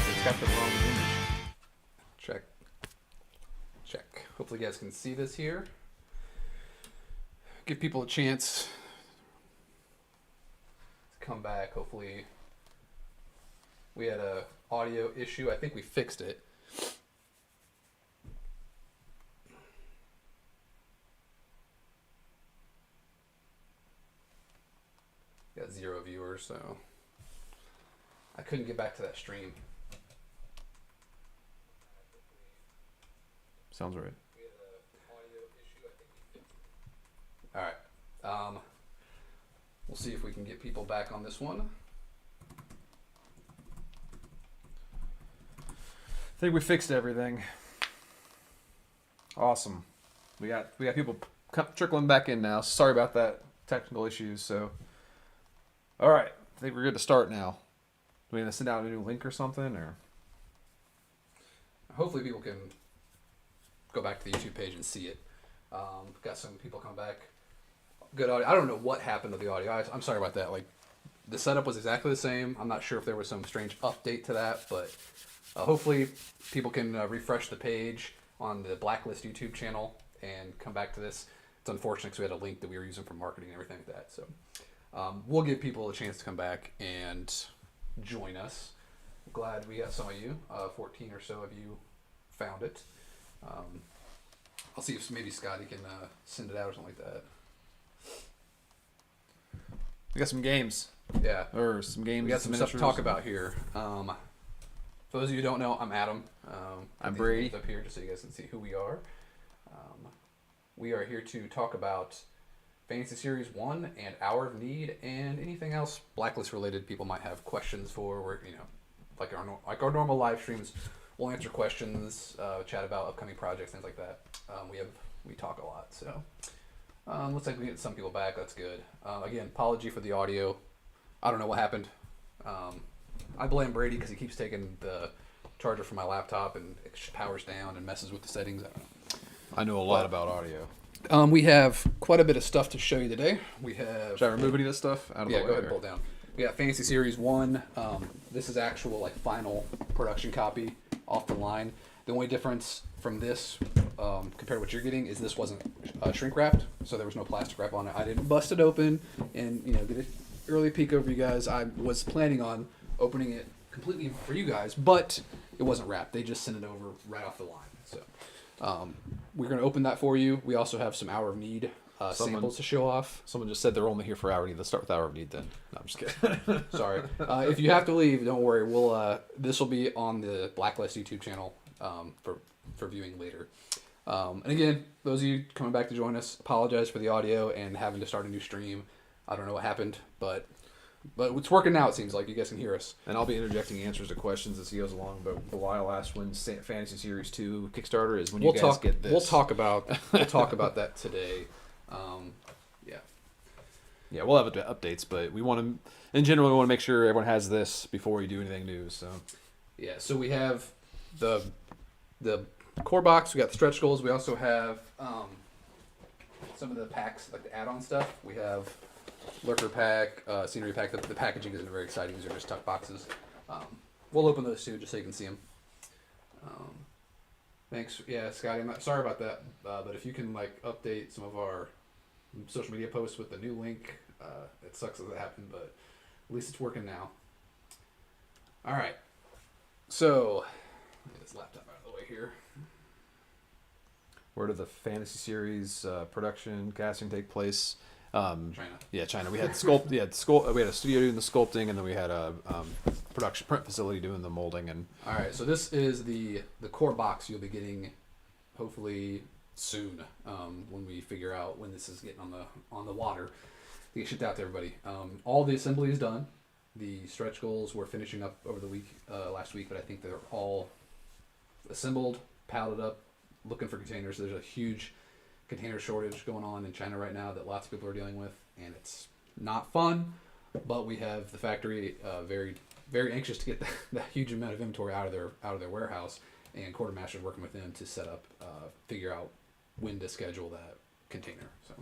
guys. It's got the wrong image. Check. Check. Hopefully you guys can see this here. Give people a chance to come back. Hopefully we had a audio issue. I think we fixed it. Got 0 viewers, so I couldn't get back to that stream. Sounds right. We had an audio issue. I think we fixed it. All right. We'll see if we can get people back on this one. I think we fixed everything. Awesome. We got people trickling back in now. Sorry about that technical issues. So, all right. I think we're good to start now. Do we need to send out a new link or something, or? Hopefully people can go back to the YouTube page and see it. Got some people come back. Good audio. I don't know what happened to the audio. I'm sorry about that. Like, the setup was exactly the same. I'm not sure if there was some strange update to that, but hopefully people can refresh the page on the Blacklist YouTube channel and come back to this. It's unfortunate because we had a link that we were using for marketing and everything like that. So we'll give people a chance to come back and join us. Glad we got some of you. 14 or so of you found it. I'll see if maybe Scotty can send it out or something like that. We got some games. Yeah. Or some games. We got some stuff to talk about here. For those of you who don't know, I'm Adam. I'm Brady. Up here just so you guys can see who we are. We are here to talk about Fantasy Series 1 and Hour of Need and anything else Blacklist related people might have questions for. We're, like our normal live streams, we'll answer questions, chat about upcoming projects, things like that. We talk a lot, so looks like we get some people back. That's good. Again, apology for the audio. I don't know what happened. I blame Brady because he keeps taking the charger from my laptop and it powers down and messes with the settings. I know a lot about audio. We have quite a bit of stuff to show you today. We have. Should I remove any of this stuff out of the way? Yeah, go ahead and pull it down. We got Fantasy Series 1. This is actual final production copy off the line. The only difference from this compared to what you're getting is this wasn't shrink wrapped, so there was no plastic wrap on it. I didn't bust it open and get an early peek over you guys. I was planning on opening it completely for you guys, but it wasn't wrapped. They just sent it over right off the line. So we're going to open that for you. We also have some Hour of Need samples to show off. Someone just said they're only here for Hour of Need. Let's start with Hour of Need then. No, I'm just kidding. Sorry. If you have to leave, don't worry. This will be on the Blacklist YouTube channel for viewing later. And again, those of you coming back to join us, apologize for the audio and having to start a new stream. I don't know what happened, but it's working now. It seems like you guys can hear us. And I'll be interjecting answers to questions as he goes along. But I'll ask when Fantasy Series 2 Kickstarter is when you guys get this. We'll talk about that today. Yeah, we'll have updates, but we want to, in general, we want to make sure everyone has this before we do anything new. So yeah, so we have the core box. We got the stretch goals. We also have some of the packs, like the add-on stuff. We have lurker pack, scenery pack. The packaging isn't very exciting. These are just tuck boxes. We'll open those too, just so you can see them. Thanks. Yeah, Scotty, I'm not sorry about that, but if you can update some of our social media posts with the new link, it sucks that happened, but at least it's working now. All right. So, get this laptop out of the way here. Where did the Fantasy Series production casting take place? China. Yeah, China. We had we had a studio doing the sculpting, and then we had a production print facility doing the molding. And all right, so this is the core box you'll be getting, hopefully soon, when we figure out when this is getting on the water to get shipped out to everybody. All the assembly is done. The stretch goals we're finishing up over the last week, but I think they're all assembled, palleted up, looking for containers. There's a huge container shortage going on in China right now that lots of people are dealing with, and it's not fun, but we have the factory very, very anxious to get that huge amount of inventory out of their warehouse, and Quartermaster's working with them to set up, figure out when to schedule that container. So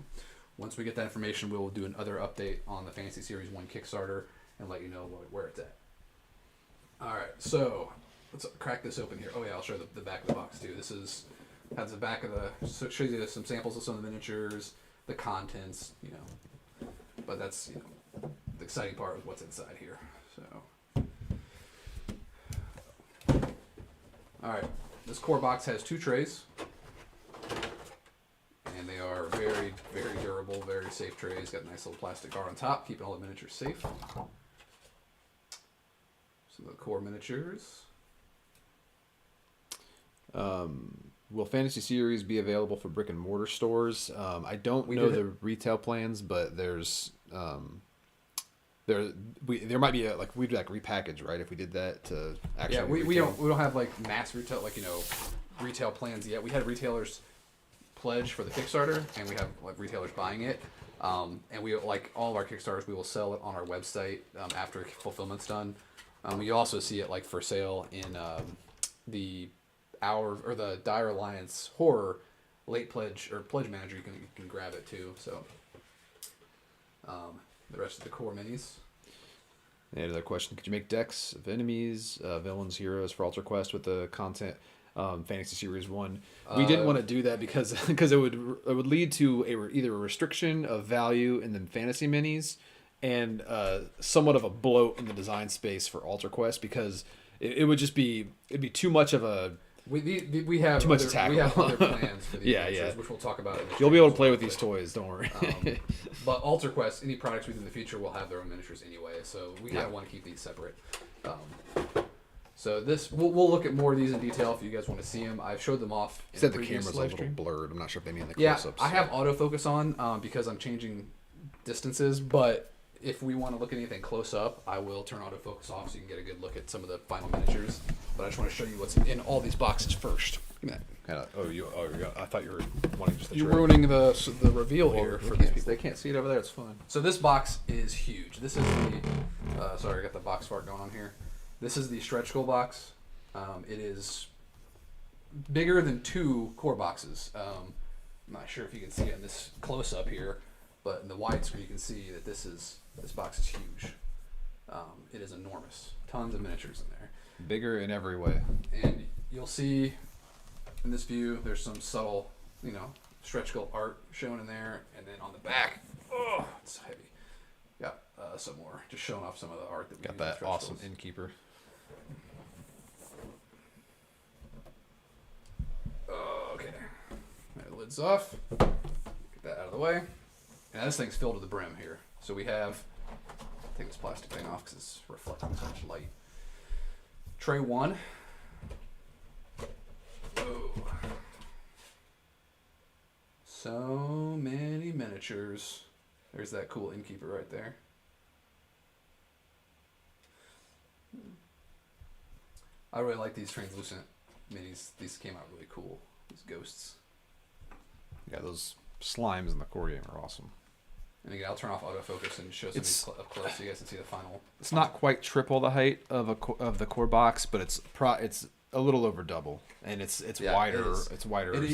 once we get that information, we will do another update on the Fantasy Series 1 Kickstarter and let you know where it's at. All right, so let's crack this open here. Oh yeah, I'll show the back of the box too. This has the back of shows you some samples of some of the miniatures, the contents, but that's the exciting part of what's inside here. So, all right, this core box has 2 trays, and they are very, very durable, very safe trays. Got a nice little plastic guard on top, keeping all the miniatures safe. So the core miniatures. Will Fantasy Series be available for brick and mortar stores? I don't know the retail plans, but there's there might be we'd repackage, right, if we did that to actually. Yeah, we don't have mass retail retail plans yet. We had retailers pledge for the Kickstarter, and we have retailers buying it. And we all of our Kickstarters, we will sell it on our website after fulfillment's done. You also see it for sale in the Dire Alliance Horror late pledge or pledge manager. You can grab it too. So the rest of the core minis. Another question: could you make decks of enemies, villains, heroes for Alter Quest with the content Fantasy Series 1? We didn't want to do that because it would lead to either a restriction of value in the fantasy minis and somewhat of a bloat in the design space for Alter Quest, because it'd be too much of a we have too much to tackle. We have other plans for these yeah, which we'll talk about. You'll be able to play with these toys. Don't worry. But Alter Quest, any products within the future will have their own miniatures anyway, so we kind of want to keep these separate. So this we'll look at more of these in detail if you guys want to see them. I've showed them off. You said the camera's a little blurred. I'm not sure if they mean the close-ups. Yeah, I have autofocus on because I'm changing distances, but if we want to look at anything close up, I will turn autofocus off so you can get a good look at some of the final miniatures. But I just want to show you what's in all these boxes first. Look at that. I thought you were wanting just the You're tray. ruining the reveal here for these people. They can't see it over there. It's fine. So this box is huge. This is the sorry, I got the box fart going on here. This is the stretch goal box. It is bigger than 2 core boxes. I'm not sure if you can see it in this close up here, but in the widescreen you can see that this box is huge. It is enormous. Tons of miniatures in there. Bigger in every way. And you'll see in this view there's some subtle, stretch goal art shown in there, and then on the back, it's heavy. Got some more, just showing off some of the art that we got that awesome goals. Innkeeper. Okay, that lid's off. Get that out of the way. And this thing's filled to the brim here. So we have, take this plastic thing off because it's reflecting so much light. Tray 1. Whoa. So many miniatures. There's that cool innkeeper right there. I really like these translucent minis. These came out really cool. These ghosts. Yeah, those slimes in the core game are awesome. And again, I'll turn off autofocus and show some up close so you guys can see the final. It's not quite triple the height of the core box, but it's a little over double, and it's wider. It's wider. It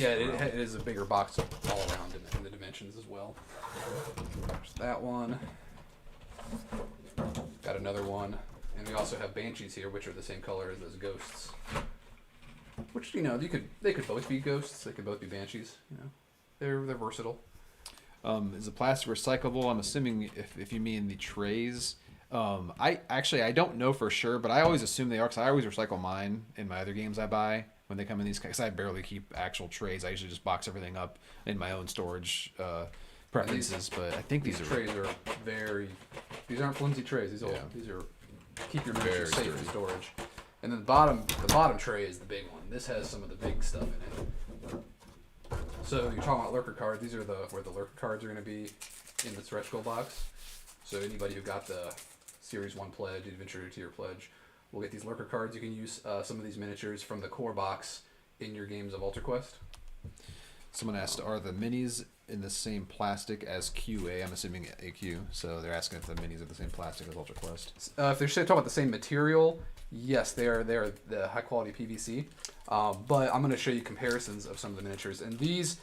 is a bigger box all around in the dimensions as well. There's that one. Got another one, and we also have banshees here, which are the same color as those ghosts. Which they could both be ghosts. They could both be banshees. They're versatile. Is the plastic recyclable? I'm assuming if you mean the trays. I don't know for sure, but I always assume they are, because I always recycle mine in my other games I buy when they come in these, because I barely keep actual trays. I usually just box everything up in my own storage preferences. But I think these trays are these aren't flimsy trays. These are keep your miniatures safe in storage. And then the bottom tray is the big one. This has some of the big stuff in it. So you're talking about lurker cards. These are where the lurker cards are going to be in the stretch goal box. So anybody who got the Series 1 pledge, Adventure Tier pledge, will get these lurker cards. You can use some of these miniatures from the core box in your games of Alter Quest. Someone asked, are the minis in the same plastic as QA? I'm assuming AQ. So they're asking if the minis are the same plastic as Alter Quest. If they're talking about the same material, yes, they are the high quality PVC. But I'm going to show you comparisons of some of the miniatures. And these,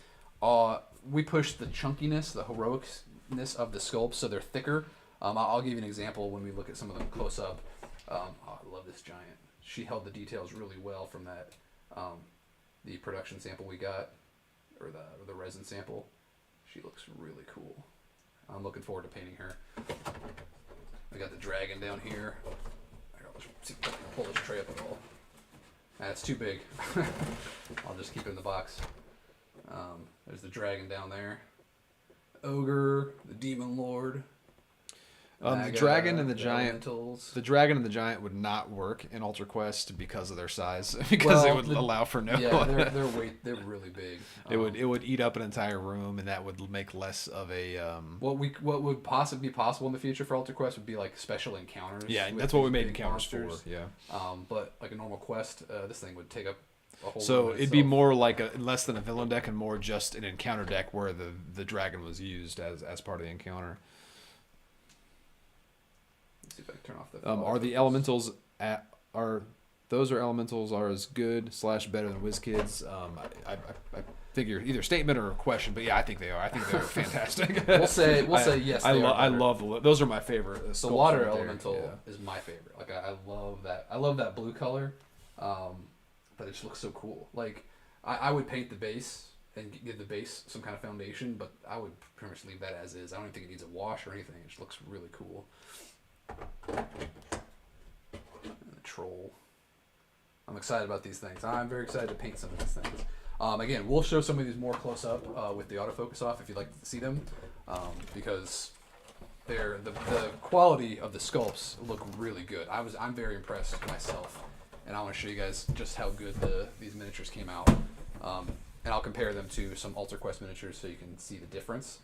we push the chunkiness, the heroicness of the sculpts, so they're thicker. I'll give you an example when we look at some of them close up. I love this giant she held the details really well from that, the production sample we got, or the resin sample. She looks really cool. I'm looking forward to painting her. We got the dragon down here. Let's see if I can pull this tray up at all. That's too big. I'll just keep it in the box. There's the dragon down there. Ogre, the demon lord. The dragon and the giant. Elementals. The dragon and the giant would not work in Ultra Quest because of their size, because it would allow for no. Yeah, they're really big. It would eat up an entire room, and that would make less of a. What would possibly be possible in the future for Ultra Quest would be like special encounters. Yeah, that's what we made encounters monsters. for. Yeah. But like a normal quest, this thing would take up a whole. So room it'd be itself. more like less than a villain deck and more just an encounter deck where the dragon was used as part of the encounter. Let's see if I can turn off the. Are the elementals elementals are as good / better than WizKids? I figure either statement or a question, but yeah, I think they are. I think they're fantastic. We'll say yes. I love those are my favorite. The water elemental is my favorite. Like I love that. I love that blue color, but it just looks so cool. Like I would paint the base and give the base some kind of foundation, but I would pretty much leave that as is. I don't even think it needs a wash or anything. It just looks really cool. And the troll. I'm excited about these things. I'm very excited to paint some of these things. Again, we'll show some of these more close up with the autofocus off if you'd like to see them, because the quality of the sculpts look really good. I'm very impressed myself, and I want to show you guys just how good these miniatures came out, and I'll compare them to some Ultra Quest miniatures so you can see the difference.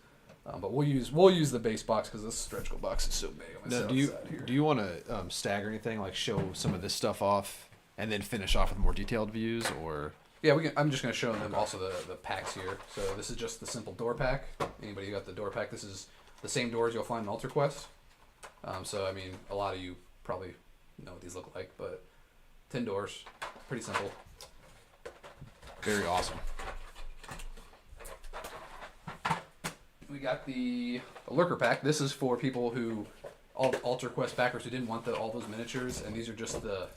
But we'll use the base box because this stretch goal box is so big. Now, do you want to stagger anything, like show some of this stuff off and then finish off with more detailed views, or? Yeah, I'm just going to show them also the packs here. So this is just the simple door pack. Anybody who got the door pack, this is the same doors you'll find in Ultra Quest. So I mean, a lot of you probably know what these look like, but 10 doors, pretty simple. Very awesome. We got the lurker pack. This is for people who, all Ultra Quest backers who didn't want all those miniatures, and these are just the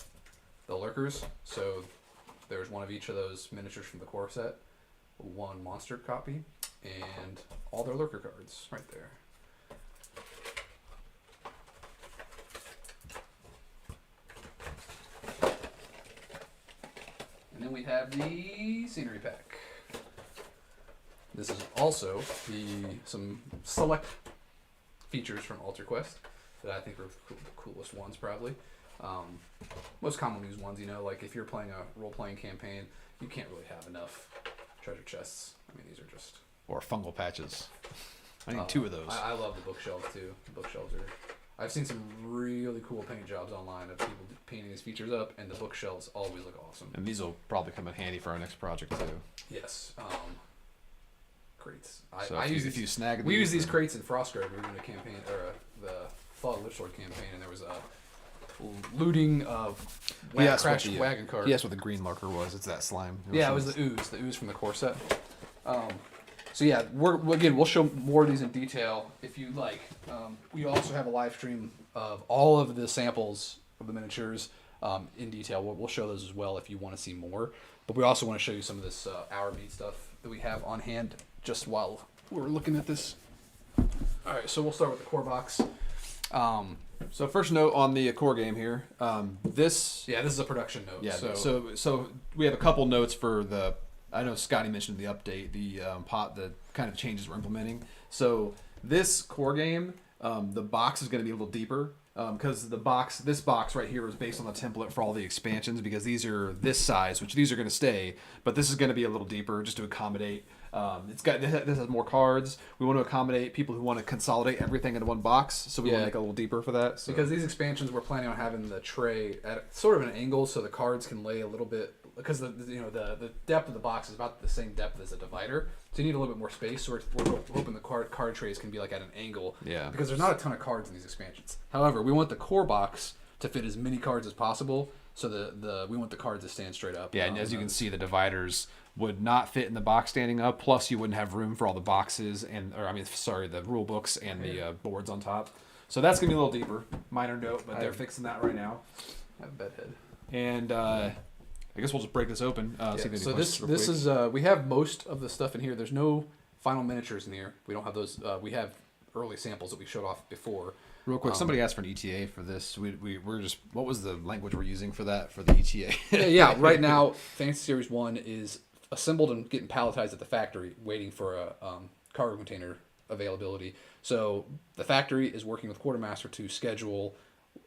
lurkers. So there's one of each of those miniatures from the core set, one monster copy, and all their lurker cards right there. And then we have the scenery pack. This is also some select features from Ultra Quest that I think are the coolest ones, probably. Most commonly used ones, like if you're playing a role-playing campaign, you can't really have enough treasure chests. I mean, these are just... Or fungal patches. I need 2 of those. I love the bookshelves, too. The bookshelves are... I've seen some really cool paint jobs online of people painting these features up, and the bookshelves always look awesome. And these will probably come in handy for our next project, too. Yes. Crates. We use these crates in Frostgrave. We were doing a campaign, or the Fall of Lichsword campaign, and there was a looting of crashed wagon cart. Yes, what the green marker was. It's that slime. Yeah, it was the ooze from the core set. So yeah, we'll show more of these in detail if you like. We also have a live stream of all of the samples of the miniatures in detail. We'll show those as well if you want to see more. But we also want to show you some of this hour beat stuff that we have on hand just while we're looking at this. All right, so we'll start with the core box. So first note on the core game here. This is a production note. Yeah. So we have a couple notes for the. I know Scotty mentioned the update, the kind of changes we're implementing. So this core game, the box is going to be a little deeper because this box right here is based on the template for all the expansions, because these are this size, which these are going to stay, but this is going to be a little deeper just to accommodate. This has more cards. We want to accommodate people who want to consolidate everything into one box, so we want to make it a little deeper for that. So. Because these expansions, we're planning on having the tray at sort of an angle, so the cards can lay a little bit. Because the depth of the box is about the same depth as a divider, so you need a little bit more space. So we're hoping the card trays can be like at an angle. Yeah. Because there's not a ton of cards in these expansions. However, we want the core box to fit as many cards as possible. So we want the cards to stand straight up. Yeah, and as you can see, the dividers would not fit in the box standing up. Plus, you wouldn't have room for all the boxes the rule books and the boards on top. So that's gonna be a little deeper. Minor note, but they're fixing that right now. I have a bedhead. And I guess we'll just break this open. See if So this is we have most of the stuff in here. There's no final miniatures in here. We don't have those. We have early samples that we showed off before. Real quick, somebody asked for an ETA for this. We're just, what was the language we're using for that, for the ETA? Yeah, right now, Fantasy Series 1 is assembled and getting palletized at the factory, waiting for a cargo container availability. So the factory is working with Quartermaster to schedule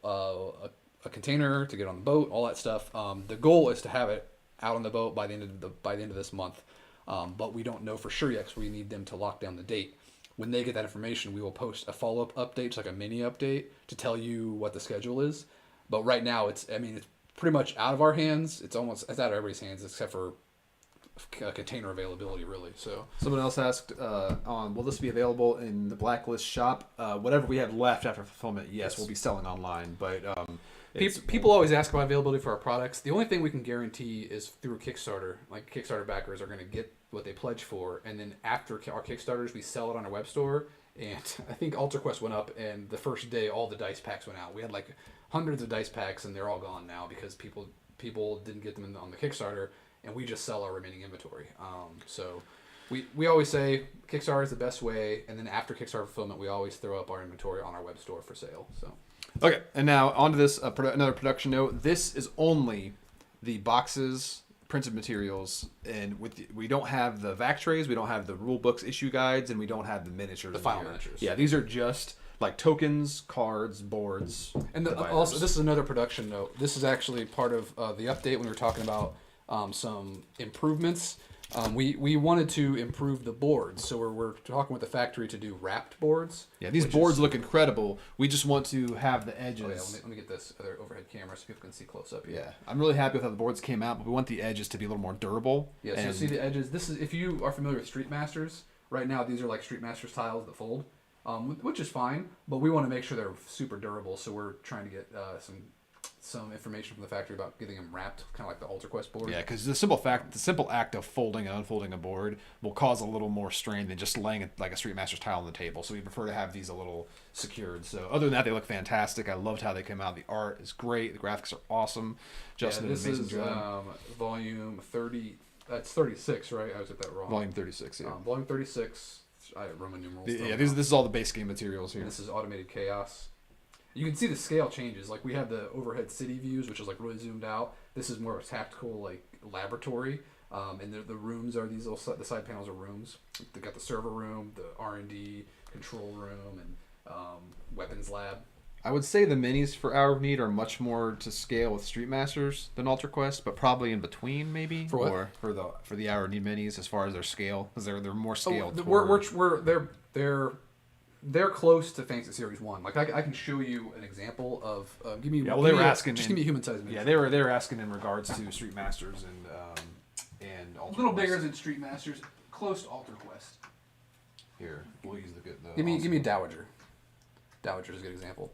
a container to get on the boat, all that stuff. The goal is to have it out on the boat by the end of this month, but we don't know for sure yet because we need them to lock down the date. When they get that information, we will post a follow-up update, just like a mini update, to tell you what the schedule is. But right now, it's pretty much out of our hands. It's out of everybody's hands except for container availability, really. So someone else asked, will this be available in the Blacklist shop? Whatever we have left after fulfillment, yes, we'll be selling online. But people always ask about availability for our products. The only thing we can guarantee is through Kickstarter. Like, Kickstarter backers are going to get what they pledge for, and then after our Kickstarters, we sell it on our web store. And I think Altar Quest went up, and the first day all the dice packs went out. We had like hundreds of dice packs, and they're all gone now because people didn't get them on the Kickstarter, and we just sell our remaining inventory. So we always say Kickstarter is the best way, and then after Kickstarter fulfillment, we always throw up our inventory on our web store for sale. So okay, and now onto this another production note. This is only the boxes, printed materials, and we don't have the vac trays, we don't have the rule books, issue guides, and we don't have the miniatures. The final miniatures. Yeah, these are just like tokens, cards, boards. And also, this is another production note. This is actually part of the update when we were talking about some improvements. We wanted to improve the boards, so we're talking with the factory to do wrapped boards. Yeah, these boards look incredible. We just want to have the edges. Oh yeah, let me get this other overhead camera so people can see close up here. Yeah, I'm really happy with how the boards came out, but we want the edges to be a little more durable. Yeah, so you see the edges. This is, if you are familiar with Street Masters, right now these are like Street Masters tiles that fold, which is fine, but we want to make sure they're super durable, so we're trying to get some information from the factory about getting them wrapped, kind of like the Altar Quest board. Yeah, because the simple act of folding and unfolding a board will cause a little more strain than just laying it like a Street Master's tile on the table. So we prefer to have these a little secured. So other than that, they look fantastic. I loved how they came out. The art is great. The graphics are awesome. Justin did an amazing job. Volume 30. That's 36, right? I was at that wrong. Volume 36. Yeah. Volume 36. I have Roman numerals. This is all the base game materials here. And this is Automated Chaos. You can see the scale changes. Like, we have the overhead city views, which is like really zoomed out. This is more of a tactical, like, laboratory. And the rooms are these little, the side panels are rooms. They got the server room, the R&D control room, and weapons lab. I would say the minis for Hour of Need are much more to scale with Street Masters than Altar Quest, but probably in between, maybe. For what? Or for the Hour of Need minis as far as their scale, because they're more scaled. They're close to Fantasy Series 1. Like, I can show you an example of give me. Yeah, well, they were asking. Just give me a human size. Yeah, they were asking in regards to Street Masters and Altar a little Quest. bigger than Street Masters, close to Altar Quest. Here, we'll use the Give me Dowager. Dowager is a good example.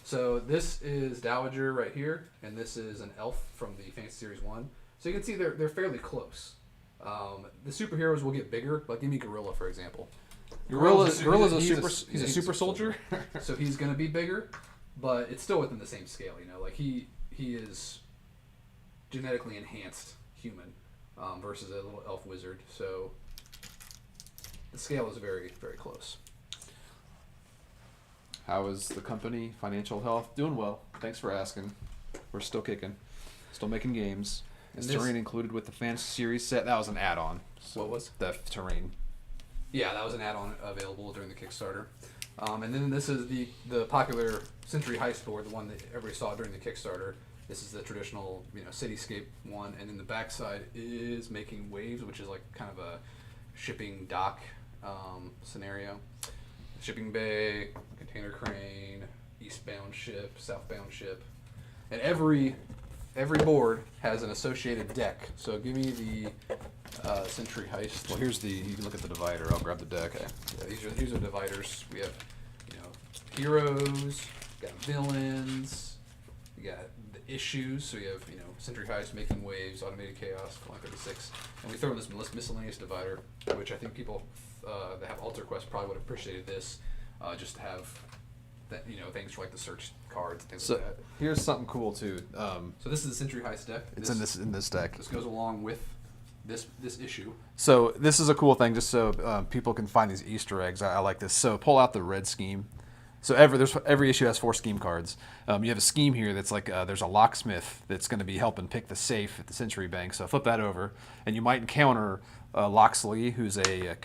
So this is Dowager right here, and this is an elf from the Fantasy Series 1. So you can see they're fairly close. The superheroes will get bigger, but give me Gorilla, for example. Gorilla's a super soldier, so he's going to be bigger, but it's still within the same scale. You know, like he is genetically enhanced human versus a little elf wizard. So the scale is very, very close. How is the company financial health? Doing well. Thanks for asking. We're still kicking, still making games. Is terrain included with the Fantasy Series set? That was an add-on. So what was the terrain? Yeah, that was an add-on available during the Kickstarter. And then this is the popular Century Heist board, the one that everybody saw during the Kickstarter. This is the traditional, cityscape one, and then the backside is Making Waves, which is like kind of a shipping dock scenario. Shipping bay, container crane, eastbound ship, southbound ship, and every board has an associated deck. So give me the Century Heist. Well, you can look at the divider. I'll grab the deck. Okay. Yeah, these are dividers. We have, heroes, we got villains, we got the issues. So we have, Century Heist, Making Waves, Automated Chaos, Line 36, and we throw in this miscellaneous divider, which I think people that have Altar Quest probably would have appreciated this, just to have that things for like the search cards and things So like that. here's something cool too. So this is the Century Heist deck. It's in this deck. This goes along with this issue. So this is a cool thing, just so people can find these Easter eggs. I like this. So pull out the red scheme. So every issue has 4 scheme cards. You have a scheme here that's like there's a locksmith that's going to be helping pick the safe at the Century Bank. So flip that over, and you might encounter Loxley, who's a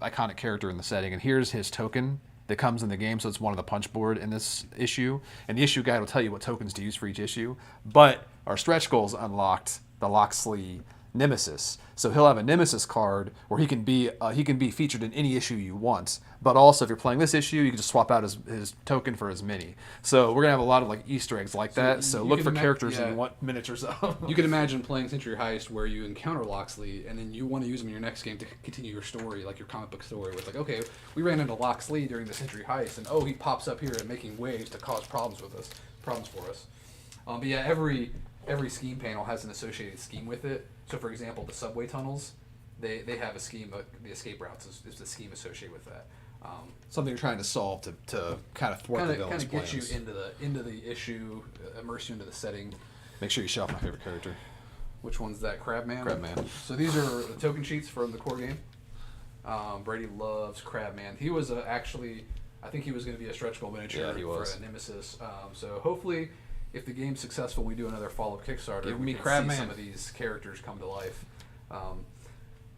iconic character in the setting. And here's his token that comes in the game. So it's one on the punch board in this issue, and the issue guide will tell you what tokens to use for each issue. But our stretch goals unlocked the Loxley Nemesis. So he'll have a Nemesis card where he can be featured in any issue you want. But also, if you're playing this issue, you can just swap out his token for his mini. So we're gonna have a lot of like Easter eggs like that. So look for characters that you want miniatures of. You can imagine playing Century Heist where you encounter Loxley and then you want to use him in your next game to continue your story, like your comic book story. With like, okay, we ran into Loxley during the Century Heist, and he pops up here and making waves to cause problems for us. But yeah, every scheme panel has an associated scheme with it. So, for example, the subway tunnels, they have a scheme. The escape routes is the scheme associated with that. Something you're trying to solve to kind of thwart the villain's plans. Kind of get you into the issue, immerse you into the setting. Make sure you shelf my favorite character. Which one's that? Crabman? Crabman. So these are the token sheets from the core game. Brady loves Crabman. He was actually, I think he was going to be a stretch goal miniature for a Nemesis. So hopefully, if the game's successful, we do another follow-up Kickstarter. Give we me can Crabman. see some of these characters come to life.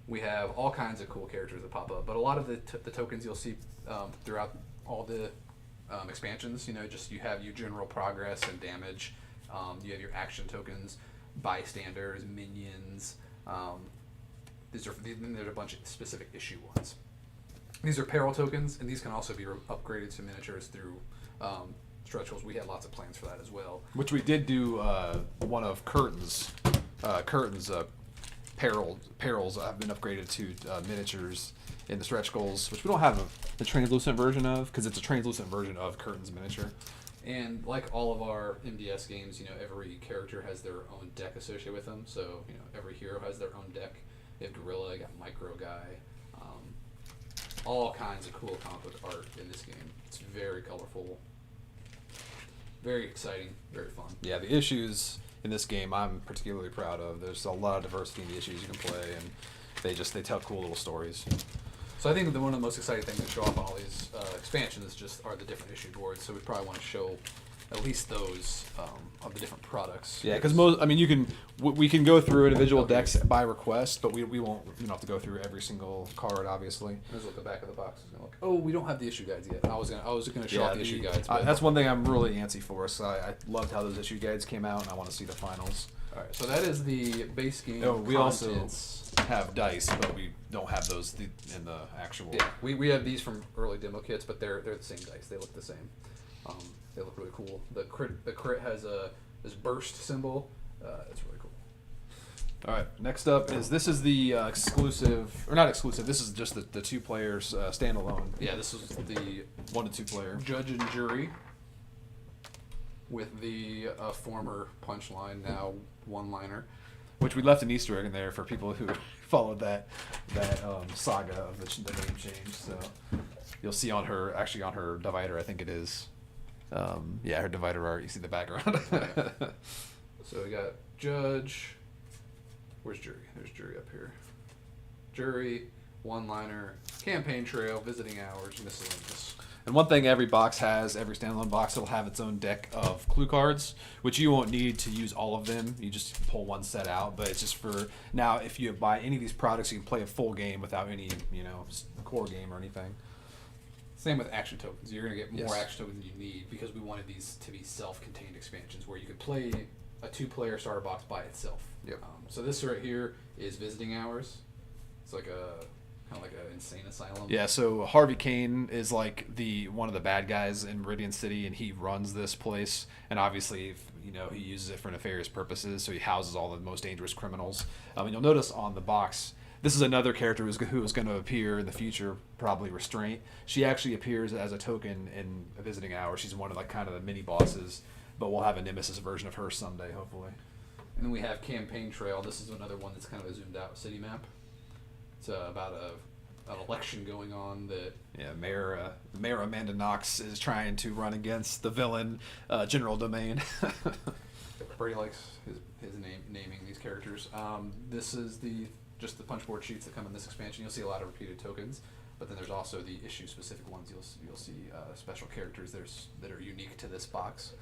We have all kinds of cool characters that pop up, but a lot of the tokens you'll see throughout all the expansions, just you have your general progress and damage. You have your action tokens, bystanders, minions. Then there's a bunch of specific issue ones. These are peril tokens, and these can also be upgraded to miniatures through stretch goals. We had lots of plans for that as well. Which we did do one of Curtain's perils have been upgraded to miniatures in the stretch goals, which we don't have the translucent version of because it's a translucent version of Curtain's miniature. And like all of our MDS games, every character has their own deck associated with them. So, every hero has their own deck. You have Gorilla, you got Micro Guy, all kinds of cool comic book art in this game. It's very colorful, very exciting, very fun. Yeah, the issues in this game I'm particularly proud of. There's a lot of diversity in the issues you can play, and they tell cool little stories. So I think that one of the most exciting things to show off on all these expansions are the different issue boards. So we probably want to show at least those of the different products. Yeah, because we can go through individual decks by request, but we won't have to go through every single card, obviously. Let's look at the back of the box. We don't have the issue guides yet. I was gonna show off the issue guides. But that's one thing I'm really antsy for. So I loved how those issue guides came out, and I want to see the finals. All right, so that is the base game. We also have dice, but we don't have those in the actual. Yeah, we have these from early demo kits, but they're the same dice. They look the same. They look really cool. The crit has this burst symbol. It's really cool. All right, next up this is the exclusive, or not exclusive. This is just the 2 players standalone. Yeah, this is the 1 to 2 player judge and jury with the former punchline, now one-liner. Which we left an Easter egg in there for people who followed that saga of the name change. So you'll see on her divider, I think it is. Her divider art. You see the background. So we got judge. Where's jury? There's jury up here. Jury, one-liner, campaign trail, visiting hours, miscellaneous. And one thing every box has, every standalone box, will have its own deck of clue cards, which you won't need to use all of them. You just pull one set out, but it's just for now. If you buy any of these products, you can play a full game without any, core game or anything. Same with action tokens. You're going to get more Yes. action tokens than you need because we wanted these to be self-contained expansions where you could play a 2-player starter box by itself. Yep. So this right here is visiting hours. It's like kind of like an insane asylum. Yeah, so Harvey Kane is like one of the bad guys in Meridian City, and he runs this place. And obviously, he uses it for nefarious purposes. So he houses all the most dangerous criminals. And you'll notice on the box, this is another character who is going to appear in the future, probably Restraint. She actually appears as a token in a visiting hour. She's one of kind of the mini bosses, but we'll have a Nemesis version of her someday, hopefully. And then we have campaign trail. This is another one that's kind of a zoomed out city map. It's about an election going on that. Yeah, Mayor Amanda Knox is trying to run against the villain, General Domain. Brady likes his naming these characters. This is just the punch board sheets that come in this expansion. You'll see a lot of repeated tokens, but then there's also the issue specific ones. You'll see special characters that are unique to this box.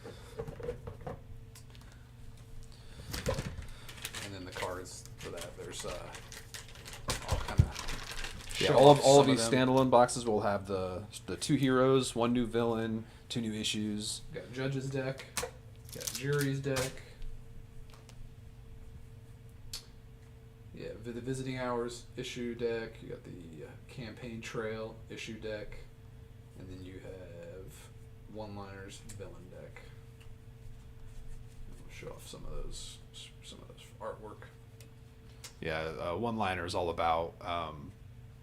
And then the cards for that. There's all kind of all of these standalone boxes will have the 2 heroes, 1 new villain, 2 new issues. Got Judge's deck, got Jury's deck. Yeah, the Visiting Hours issue deck. You got the Campaign Trail issue deck, and then you have One-Liners villain deck. We'll show off some of those artwork. Yeah, One-Liner is all about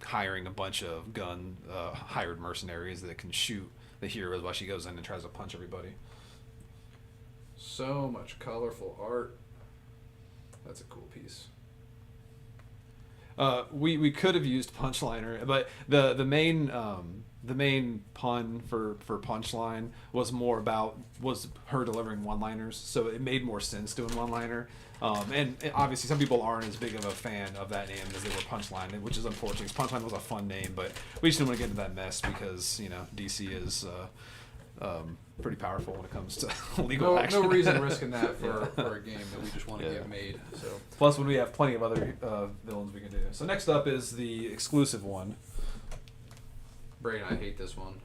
hiring a bunch of hired mercenaries that can shoot the heroes while she goes in and tries to punch everybody. So much colorful art. That's a cool piece. We could have used Punchliner, but the main pun for Punchline was her delivering one-liners, so it made more sense doing one-liner. And obviously some people aren't as big of a fan of that name as they were Punchline, which is unfortunate. Punchline was a fun name, but we just didn't want to get into that mess because DC is pretty powerful when it comes to legal action. No reason risking that for a game that we just want to get made. So plus, when we have plenty of other villains we can do. So next up is the exclusive one. Brady and I hate this one.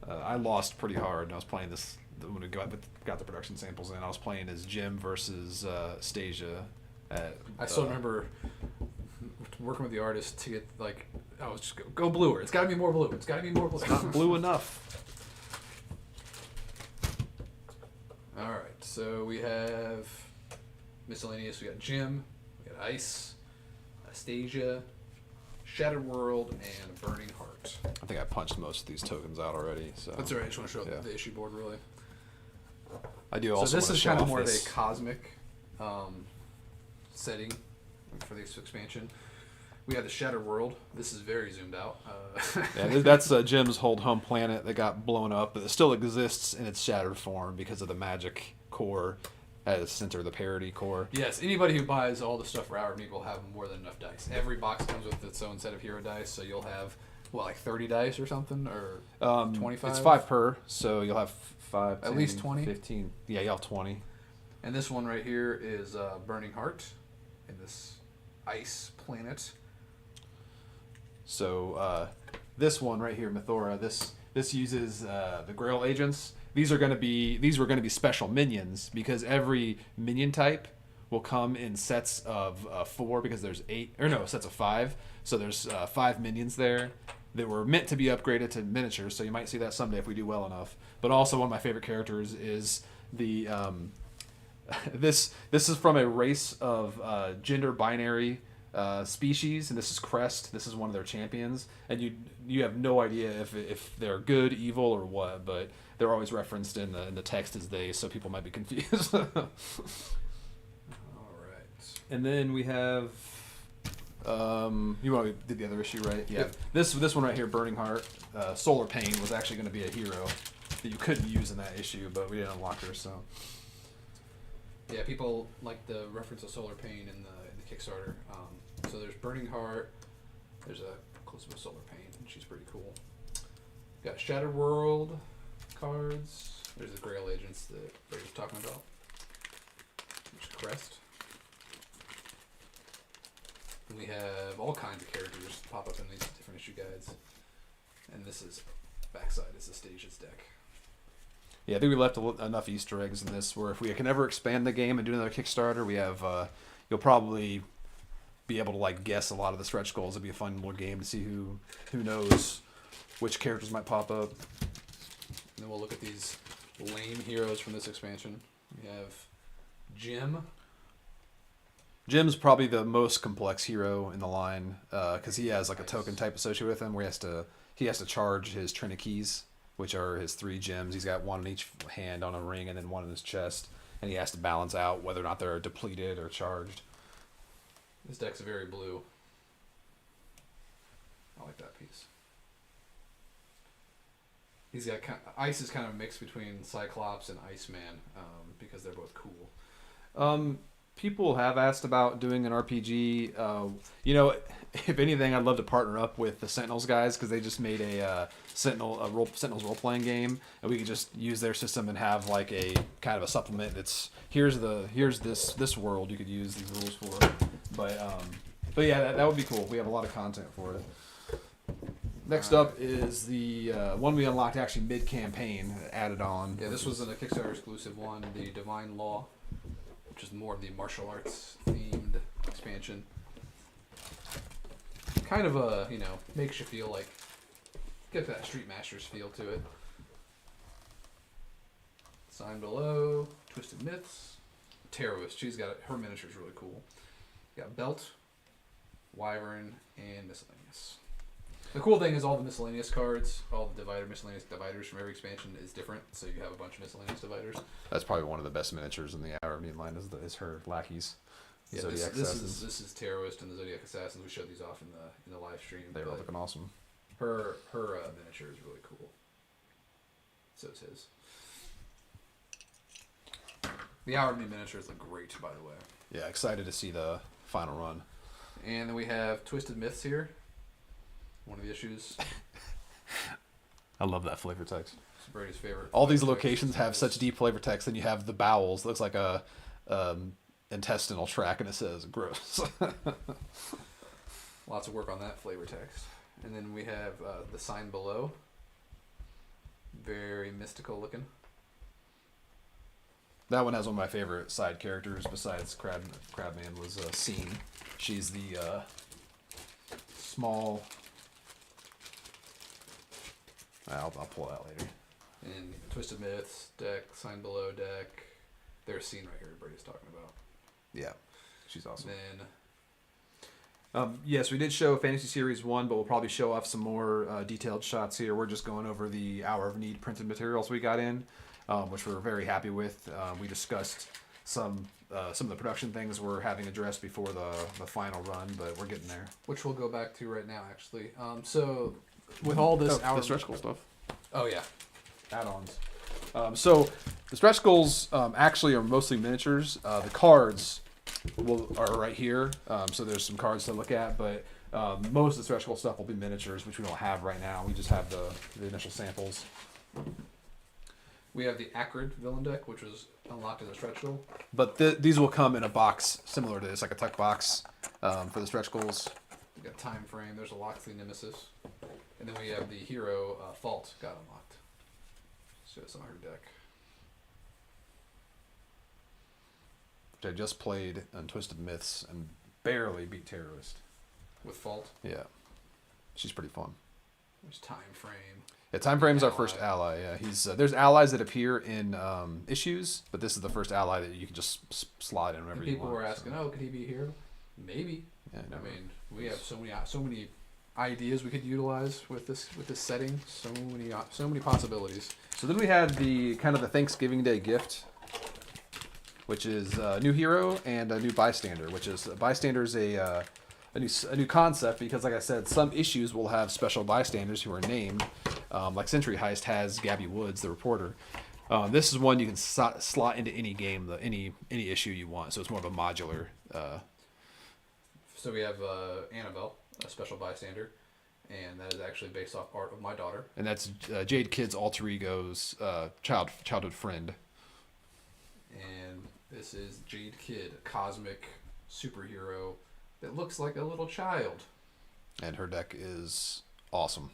I lost pretty hard. I was playing this when we got the production samples in. I was playing as Jim versus Stasia. I still remember working with the artist to get I was just go bluer. It's got to be more blue. It's got to be more blue. It's not blue enough. All right, so we have miscellaneous. We got Jim, we got Ice, Astasia, Shattered World, and Burning Heart. I think I punched most of these tokens out already. So that's all right. I just want to show up the issue board really. I do also. So this want to is show kind of off more this. of a cosmic setting for this expansion. We have the Shattered World. This is very zoomed out. Yeah, that's Jim's whole home planet that got blown up, but it still exists in its shattered form because of the magic core at the center of the parody core. Yes, anybody who buys all the stuff for Our Meat will have more than enough dice. Every box comes with its own set of hero dice, so you'll have, 30 dice or something? Or 25? It's 5 per, so you'll have 5, At 10, least 20? 15. Yeah, you'll have 20. And this one right here is Burning Heart in this ice planet. So this one right here, Mythora, this uses the Grail agents. These were going to be special minions because every minion type will come in sets of 4 because there's sets of 5. So there's 5 minions there that were meant to be upgraded to miniatures. So you might see that someday if we do well enough. But also one of my favorite characters is the this is from a race of gender binary species, and this is Crest. This is one of their champions, and you have no idea if they're good, evil, or what, but they're always referenced in the text as they, so people might be confused. All right. And then we have you want to do the other issue, right? Yeah. Yep. This one right here, Burning Heart. Solar Pain was actually going to be a hero that you couldn't use in that issue, but we didn't unlock her, so. Yeah, people like the reference of Solar Pain in the Kickstarter. So there's Burning Heart. There's a close-up of Solar Pain, and she's pretty cool. Got Shattered World cards. There's the Grail agents that Brady was talking about. There's Crest. And we have all kinds of characters pop up in these different issue guides. And this is backside is the Stasia's deck. Yeah, I think we left enough Easter eggs in this where if we can ever expand the game and do another Kickstarter, we have you'll probably be able to guess a lot of the stretch goals. It'd be a fun little game to see who knows which characters might pop up. And then we'll look at these lame heroes from this expansion. We have Jim. Jim's probably the most complex hero in the line because he has a token type associated with him where he has to charge his Trinikeys, which are his 3 gems. He's got one in each hand on a ring and then one in his chest, and he has to balance out whether or not they're depleted or charged. This deck's very blue. I like that piece. He's got Ice is kind of a mix between Cyclops and Iceman, because they're both cool. People have asked about doing an RPG. You know, if anything, I'd love to partner up with the Sentinels guys because they just made a Sentinels role playing game, and we could just use their system and have like a kind of a supplement. It's here's this world you could use these rules for, but yeah, that would be cool. We have a lot of content for it. Next up is the one we unlocked actually mid campaign, added on. Yeah, this was a Kickstarter exclusive one, the Divine Law, which is more of the martial arts themed expansion. Kind of a, makes you feel like, get that Street Masters feel to it. Sign Below, Twisted Myths, Terrorist. She's got, her miniature's really cool. Got Belt, Wyvern, and Miscellaneous. The cool thing is all the miscellaneous cards, all the miscellaneous dividers from every expansion is different, so you have a bunch of miscellaneous dividers. That's probably one of the best miniatures in the Hour of Need line is her lackeys. Yeah, Zodiac Assassins. This is Terrorist and the Zodiac Assassins. We showed these off in the live stream. They were looking awesome. Her miniature is really cool. So is his. The Hour of Need miniatures look great, by the way. Yeah, excited to see the final run. And then we have Twisted Myths here. One of the issues. I love that flavor text. It's Brady's favorite. All these locations have such deep flavor text. Then you have the bowels. It looks like a intestinal tract, and it says gross. Lots of work on that flavor text. And then we have the Sign Below. Very mystical looking. That one has one of my favorite side characters besides Crabman was Scene. She's the small. I'll pull it out later. And Twisted Myths deck, Sign Below deck. There's Scene right here. Brady's talking about. Yeah, she's awesome. Then. Yes, we did show Fantasy Series 1, but we'll probably show off some more detailed shots here. We're just going over the Hour of Need printed materials we got in, which we're very happy with. We discussed some of the production things we're having addressed before the final run, but we're getting there. Which we'll go back to right now, actually. So, with all this... the stretch goal stuff. Oh, yeah. Add-ons. So, the stretch goals actually are mostly miniatures. The cards are right here, so there's some cards to look at, but most of the stretch goal stuff will be miniatures, which we don't have right now. We just have the initial samples. We have the Acrid villain deck, which was unlocked as a stretch goal. But these will come in a box similar to this, like a tuck box for the stretch goals. We got Time Frame. There's a Locksley Nemesis. And then we have the hero Fault got unlocked. So it's on her deck. Which I just played on Twisted Myths and barely beat Terrorist. With Fault? Yeah. She's pretty fun. There's Time Frame. Yeah, Time Frame's our first ally. Yeah, he's there's allies that appear in issues, but this is the first ally that you can just slot in whenever you want. People were asking, "Oh, could he be a hero?" Maybe. Yeah, I mean, we have so many ideas we could utilize with this setting. So many possibilities. So then we had the kind of the Thanksgiving Day gift, which is a new hero and a new bystander. Which is bystander's a new concept because, like I said, some issues will have special bystanders who are named. Like Century Heist has Gabby Woods, the reporter. This is one you can slot into any game, any issue you want. So it's more of a modular. So we have Annabelle, a special bystander, and that is actually based off art of my daughter. And that's Jade Kid's alter ego's childhood friend. And this is Jade Kid, a cosmic superhero that looks like a little child. And her deck is awesome.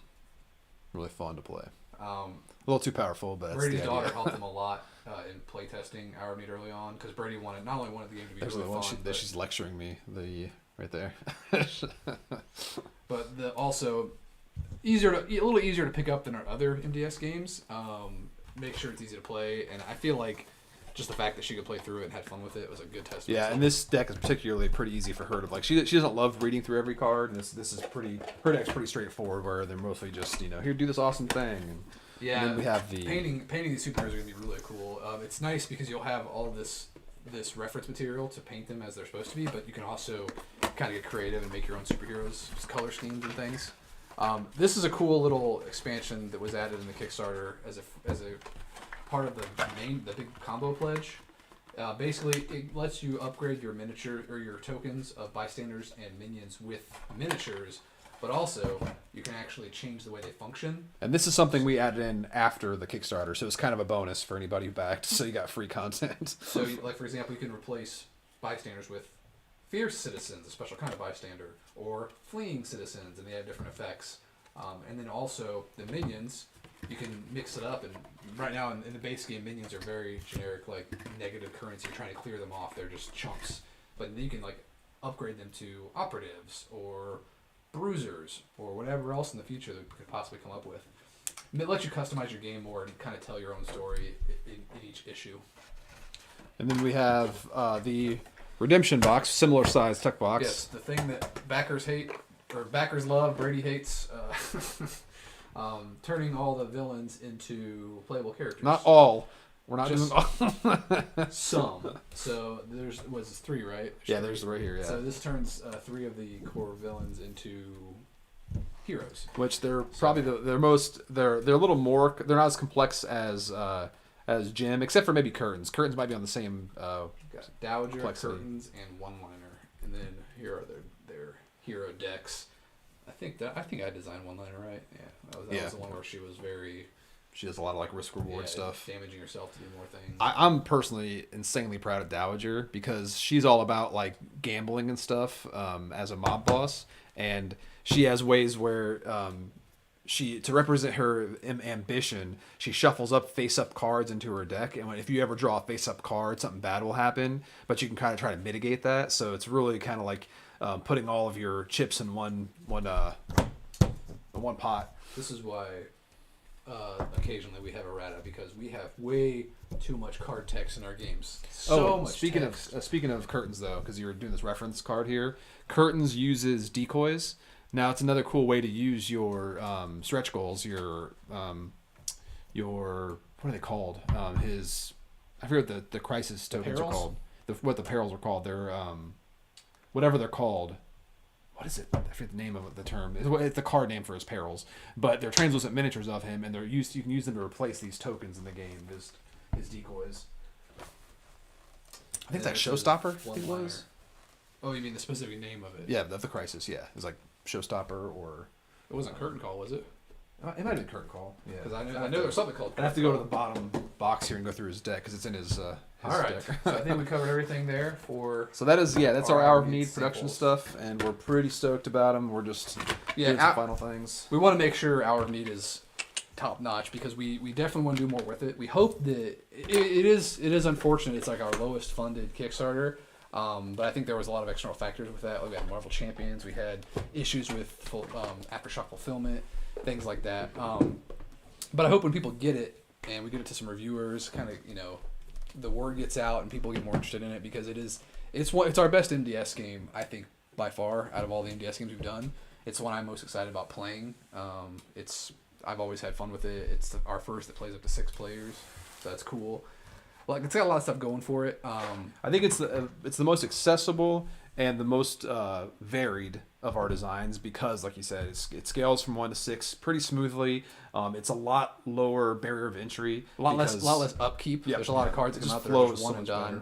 Really fun to play. A little too powerful, but that's Brady's the daughter idea. helped him a lot in playtesting Hour of Need early on because Brady not only wanted the game to be There's really the one fun, that she's lecturing me right there. but also a little easier to pick up than our other MDS games. Make sure it's easy to play, and I feel like just the fact that she could play through it and had fun with it was a good test. Yeah, and this deck is particularly pretty easy for her to like. She doesn't love reading through every card, and this is her deck's pretty straightforward, where they're mostly just here, do this awesome thing. And, yeah, and then we have the painting these superheroes are gonna be really cool. It's nice because you'll have all this reference material to paint them as they're supposed to be, but you can also kind of get creative and make your own superheroes, color schemes and things. This is a cool little expansion that was added in the Kickstarter as a part of the big combo pledge. Basically, it lets you upgrade your miniature or your tokens of bystanders and minions with miniatures, but also you can actually change the way they function. And this is something we added in after the Kickstarter, so it's kind of a bonus for anybody who backed. So you got free content. So, like for example, you can replace bystanders with fierce citizens, a special kind of bystander, or fleeing citizens, and they have different effects. And then also the minions, you can mix it up. And right now in the base game, minions are very generic, like negative currency. You're trying to clear them off; they're just chunks. But then you can like upgrade them to operatives or bruisers or whatever else in the future that we could possibly come up with. And it lets you customize your game more and kind of tell your own story in each issue. And then we have the redemption box, similar size tech box. Yes, the thing that backers hate, or backers love, Brady hates, turning all the villains into playable characters. Not all. We're not Just doing all. some. So there's, was 3, right? Yeah, there's right here, yeah. So this turns 3 of the core villains into heroes. Which they're probably they're a little more, they're not as complex as Jim, except for maybe Curtains. Curtains might be on the same Got Dowager, complexity. Curtains, and One-Liner. And then here are their hero decks. I think I designed One-Liner, right? Yeah. That was the one where she was very... She does a lot of like risk reward stuff. Damaging herself to do more things. I'm personally insanely proud of Dowager because she's all about like gambling and stuff as a mob boss, and she has ways where to represent her ambition, she shuffles up face-up cards into her deck, and if you ever draw a face-up card, something bad will happen, but you can kind of try to mitigate that. So it's really kind of like putting all of your chips in one pot. This is why occasionally we have errata, because we have way too much card text in our games. Much speaking text. Speaking of Curtains though, because you're doing this reference card here, Curtains uses decoys. Now it's another cool way to use your stretch goals, your what are they called? I forget what the crisis tokens are called. What the perils are called. They're whatever they're called. What is it? I forget the name of the term. It's the card name for his perils. But they're translucent miniatures of him, and you can use them to replace these tokens in the game, his decoys. I think that's Showstopper, I think it was. Oh, you mean the specific name of it? Yeah, of the Crisis, yeah. It's like Showstopper or... It wasn't Curtain Call, was it? It might have been Curtain Call, yeah. Because I know there was something called I'd have to go to the bottom box here and go through his deck, because it's in his All right. deck. So I think we covered everything there for... So that's our Hour of Need production samples. stuff, and we're pretty stoked about them. We're just doing some final things. We want to make sure Hour of Need is top notch, because we definitely want to do more with it. We hope that it is unfortunate it's like our lowest funded Kickstarter, but I think there was a lot of external factors with that. Like we had Marvel Champions, we had issues with Aftershock fulfillment, things like that. But I hope when people get it and we get it to some reviewers, kind of the word gets out and people get more interested in it, because it's our best MDS game, I think, by far, out of all the MDS games we've done. It's the one I'm most excited about playing. I've always had fun with it. It's our first that plays up to 6 players, so that's cool. Like, it's got a lot of stuff going for it. I think it's the most accessible and the most varied of our designs, because, like you said, it scales from 1 to 6 pretty smoothly. It's a lot lower barrier of entry, a lot less upkeep. Yep. There's a lot of cards that come out that are just one and done.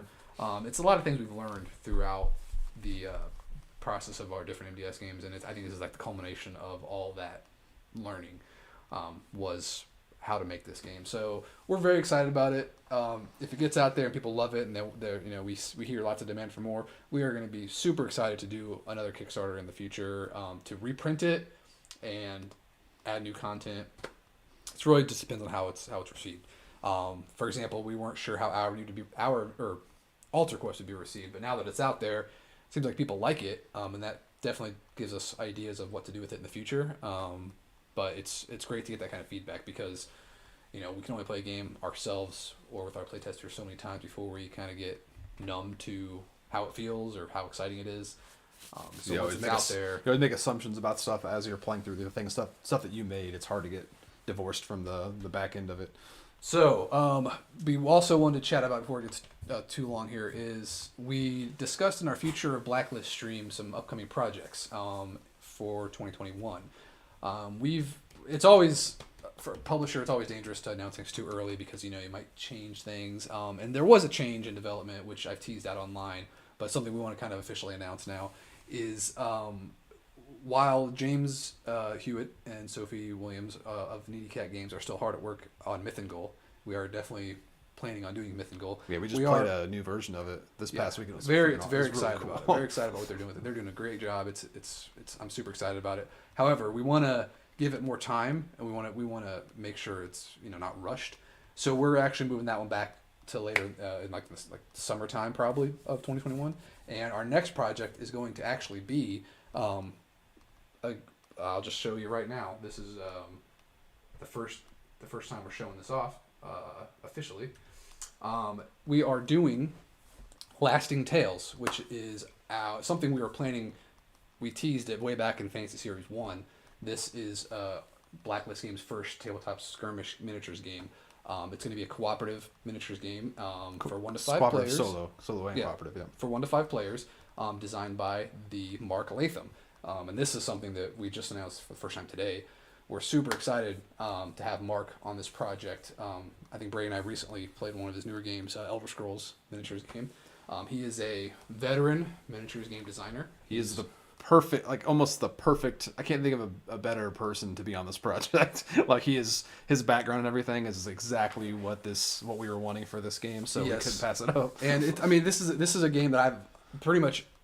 It's a lot of things we've learned throughout the process of our different MDS games, and I think this is like the culmination of all that learning. Was how to make this game. So we're very excited about it. If it gets out there and people love it, and we hear lots of demand for more, we are going to be super excited to do another Kickstarter in the future, to reprint it and add new content. It really just depends on how it's received. For example, we weren't sure how our Altar Quest would be received, but now that it's out there, it seems like people like it, and that definitely gives us ideas of what to do with it in the future. But it's great to get that kind of feedback, because we can only play a game ourselves or with our playtesters so many times before we kind of get numb to how it feels or how exciting it is. So once it's out there, you always make assumptions about stuff as you're playing through the thing, stuff that you made. It's hard to get divorced from the back end of it. So we also wanted to chat about, before it gets too long here, is we discussed in our future Blacklist stream some upcoming projects for 2021. It's always, for a publisher, it's always dangerous to announce things too early because, you might change things. And there was a change in development, which I've teased out online, but something we want to kind of officially announce now is while James Hewitt and Sophie Williams of Needy Cat Games are still hard at work on Myth and Goal, we are definitely planning on doing Myth and Goal. Yeah, we just played a new version of it this past week. It was very really excited cool. about it. Very excited about what they're doing with it. They're doing a great job. I'm super excited about it. However, we want to give it more time, and we want to make sure it's not rushed. So we're actually moving that one back to later in like summertime probably of 2021. And our next project is going to actually be I'll just show you right now. This is the first time we're showing this off officially. We are doing Lasting Tales, which is something we were planning. We teased it way back in Fantasy Series 1. This is Blacklist Games' first tabletop skirmish miniatures game. It's going to be a cooperative miniatures game for 1 to 5 players. Solo and cooperative, yeah. For 1 to 5 players, designed by the Mark Latham. And this is something that we just announced for the first time today. We're super excited to have Mark on this project. I think Brady and I recently played one of his newer games, Elder Scrolls miniatures game. He is a veteran miniatures game designer. He is the perfect, almost the perfect. I can't think of a better person to be on this project. His background and everything is exactly what we were wanting for this game. So we couldn't pass it up. And this is a game that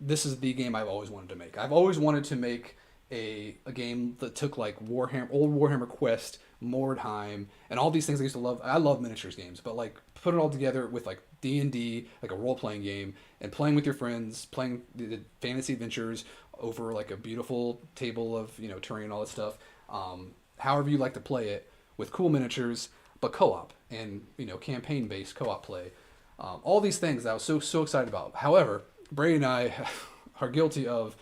this is the game I've always wanted to make. I've always wanted to make a game that took like old Warhammer Quest, Mordheim, and all these things I used to love. I love miniatures games, but put it all together with D&D, a role-playing game, and playing with your friends, playing the fantasy adventures over a beautiful table of terrain and all that stuff. However you like to play it, with cool miniatures, but co-op and campaign-based co-op play. All these things that I was so excited about. However, Brady and I are guilty of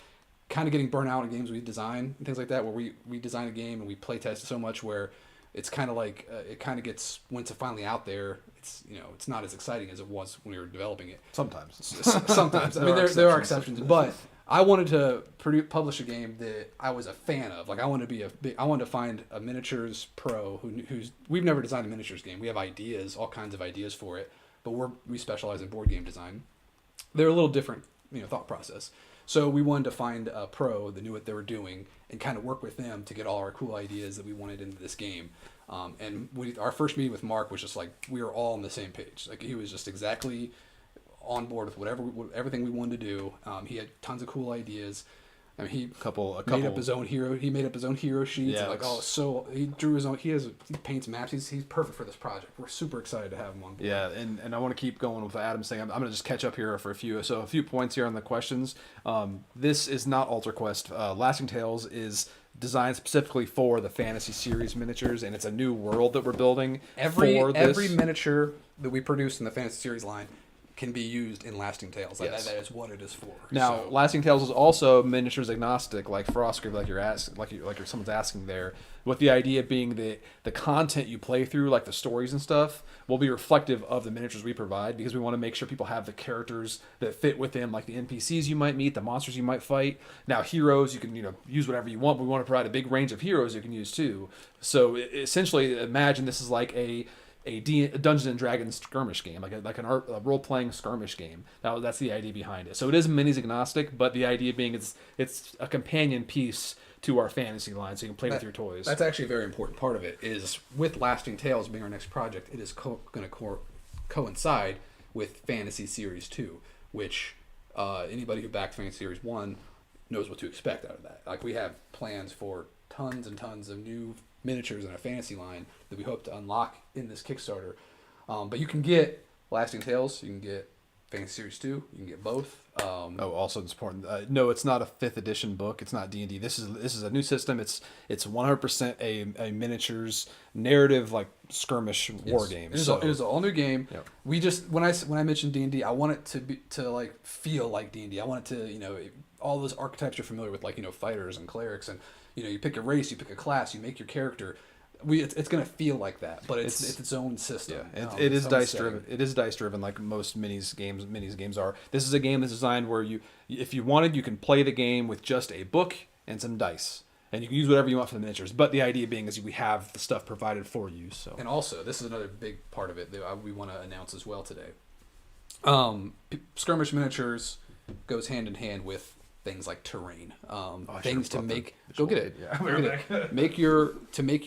kind of getting burnt out in games we design and things like that, where we design a game and we play test it so much where it's kind of it kind of gets, once it's finally out there, it's not as exciting as it was when we were developing it. Sometimes. Sometimes. There are exceptions, but I wanted to publish a game that I was a fan of. I wanted to find a miniatures pro who's we've never designed a miniatures game. We have ideas, all kinds of ideas for it, but we specialize in board game design. They're a little different, thought process. So we wanted to find a pro that knew what they were doing and kind of work with them to get all our cool ideas that we wanted into this game. And our first meeting with Mark was just we were all on the same page. He was just exactly on board with everything we wanted to do. He had tons of cool ideas. He made up his own hero. He made up his own hero sheets. Yeah, he drew his own. He paints maps. He's perfect for this project. We're super excited to have him on board. Yeah, and I want to keep going with what Adam's saying. I'm going to just catch up here for a few points here on the questions. This is not Alter Quest. Lasting Tales is designed specifically for the Fantasy Series miniatures, and it's a new world that we're building. Every miniature that we produce in the Fantasy Series line can be used in Lasting Tales. Yes. That is what it is for. Now, Lasting Tales is also miniatures agnostic, like Frostgrave, someone's asking there. With the idea being that the content you play through, like the stories and stuff, will be reflective of the miniatures we provide, because we want to make sure people have the characters that fit with them, like the NPCs you might meet, the monsters you might fight. Now, heroes, you can use whatever you want, but we want to provide a big range of heroes you can use too. So essentially, imagine this is like a Dungeons and Dragons skirmish game, like a role-playing skirmish game. That's the idea behind it. So it is minis agnostic, but the idea being it's a companion piece to our fantasy line, so you can play with your toys. That's actually a very important part of it. Is with Lasting Tales being our next project, it is going to coincide with Fantasy Series 2, which anybody who backed Fantasy Series 1 knows what to expect out of that. We have plans for tons and tons of new miniatures in our fantasy line that we hope to unlock in this Kickstarter. But you can get Lasting Tales, you can get Fantasy Series 2, you can get both. Also it's important. No, it's not a 5th edition book. It's not D&D. This is a new system. It's 100% a miniatures narrative skirmish war game. It is an all new game. Yep. We just when I mentioned D&D, I want it to feel like D&D. I want it to all those archetypes you're familiar with, fighters and clerics, and you pick a race, you pick a class, you make your character. It's going to feel like that, but it's its own system. Yeah, it is dice driven. It is dice driven, like most minis games are. This is a game that's designed where if you wanted, you can play the game with just a book and some dice, and you can use whatever you want for the miniatures. But the idea being is we have the stuff provided for you. So, and also this is another big part of it that we want to announce as well today. Skirmish miniatures goes hand in hand with things like terrain, things to make. Go get it. Yeah, go get it. Make your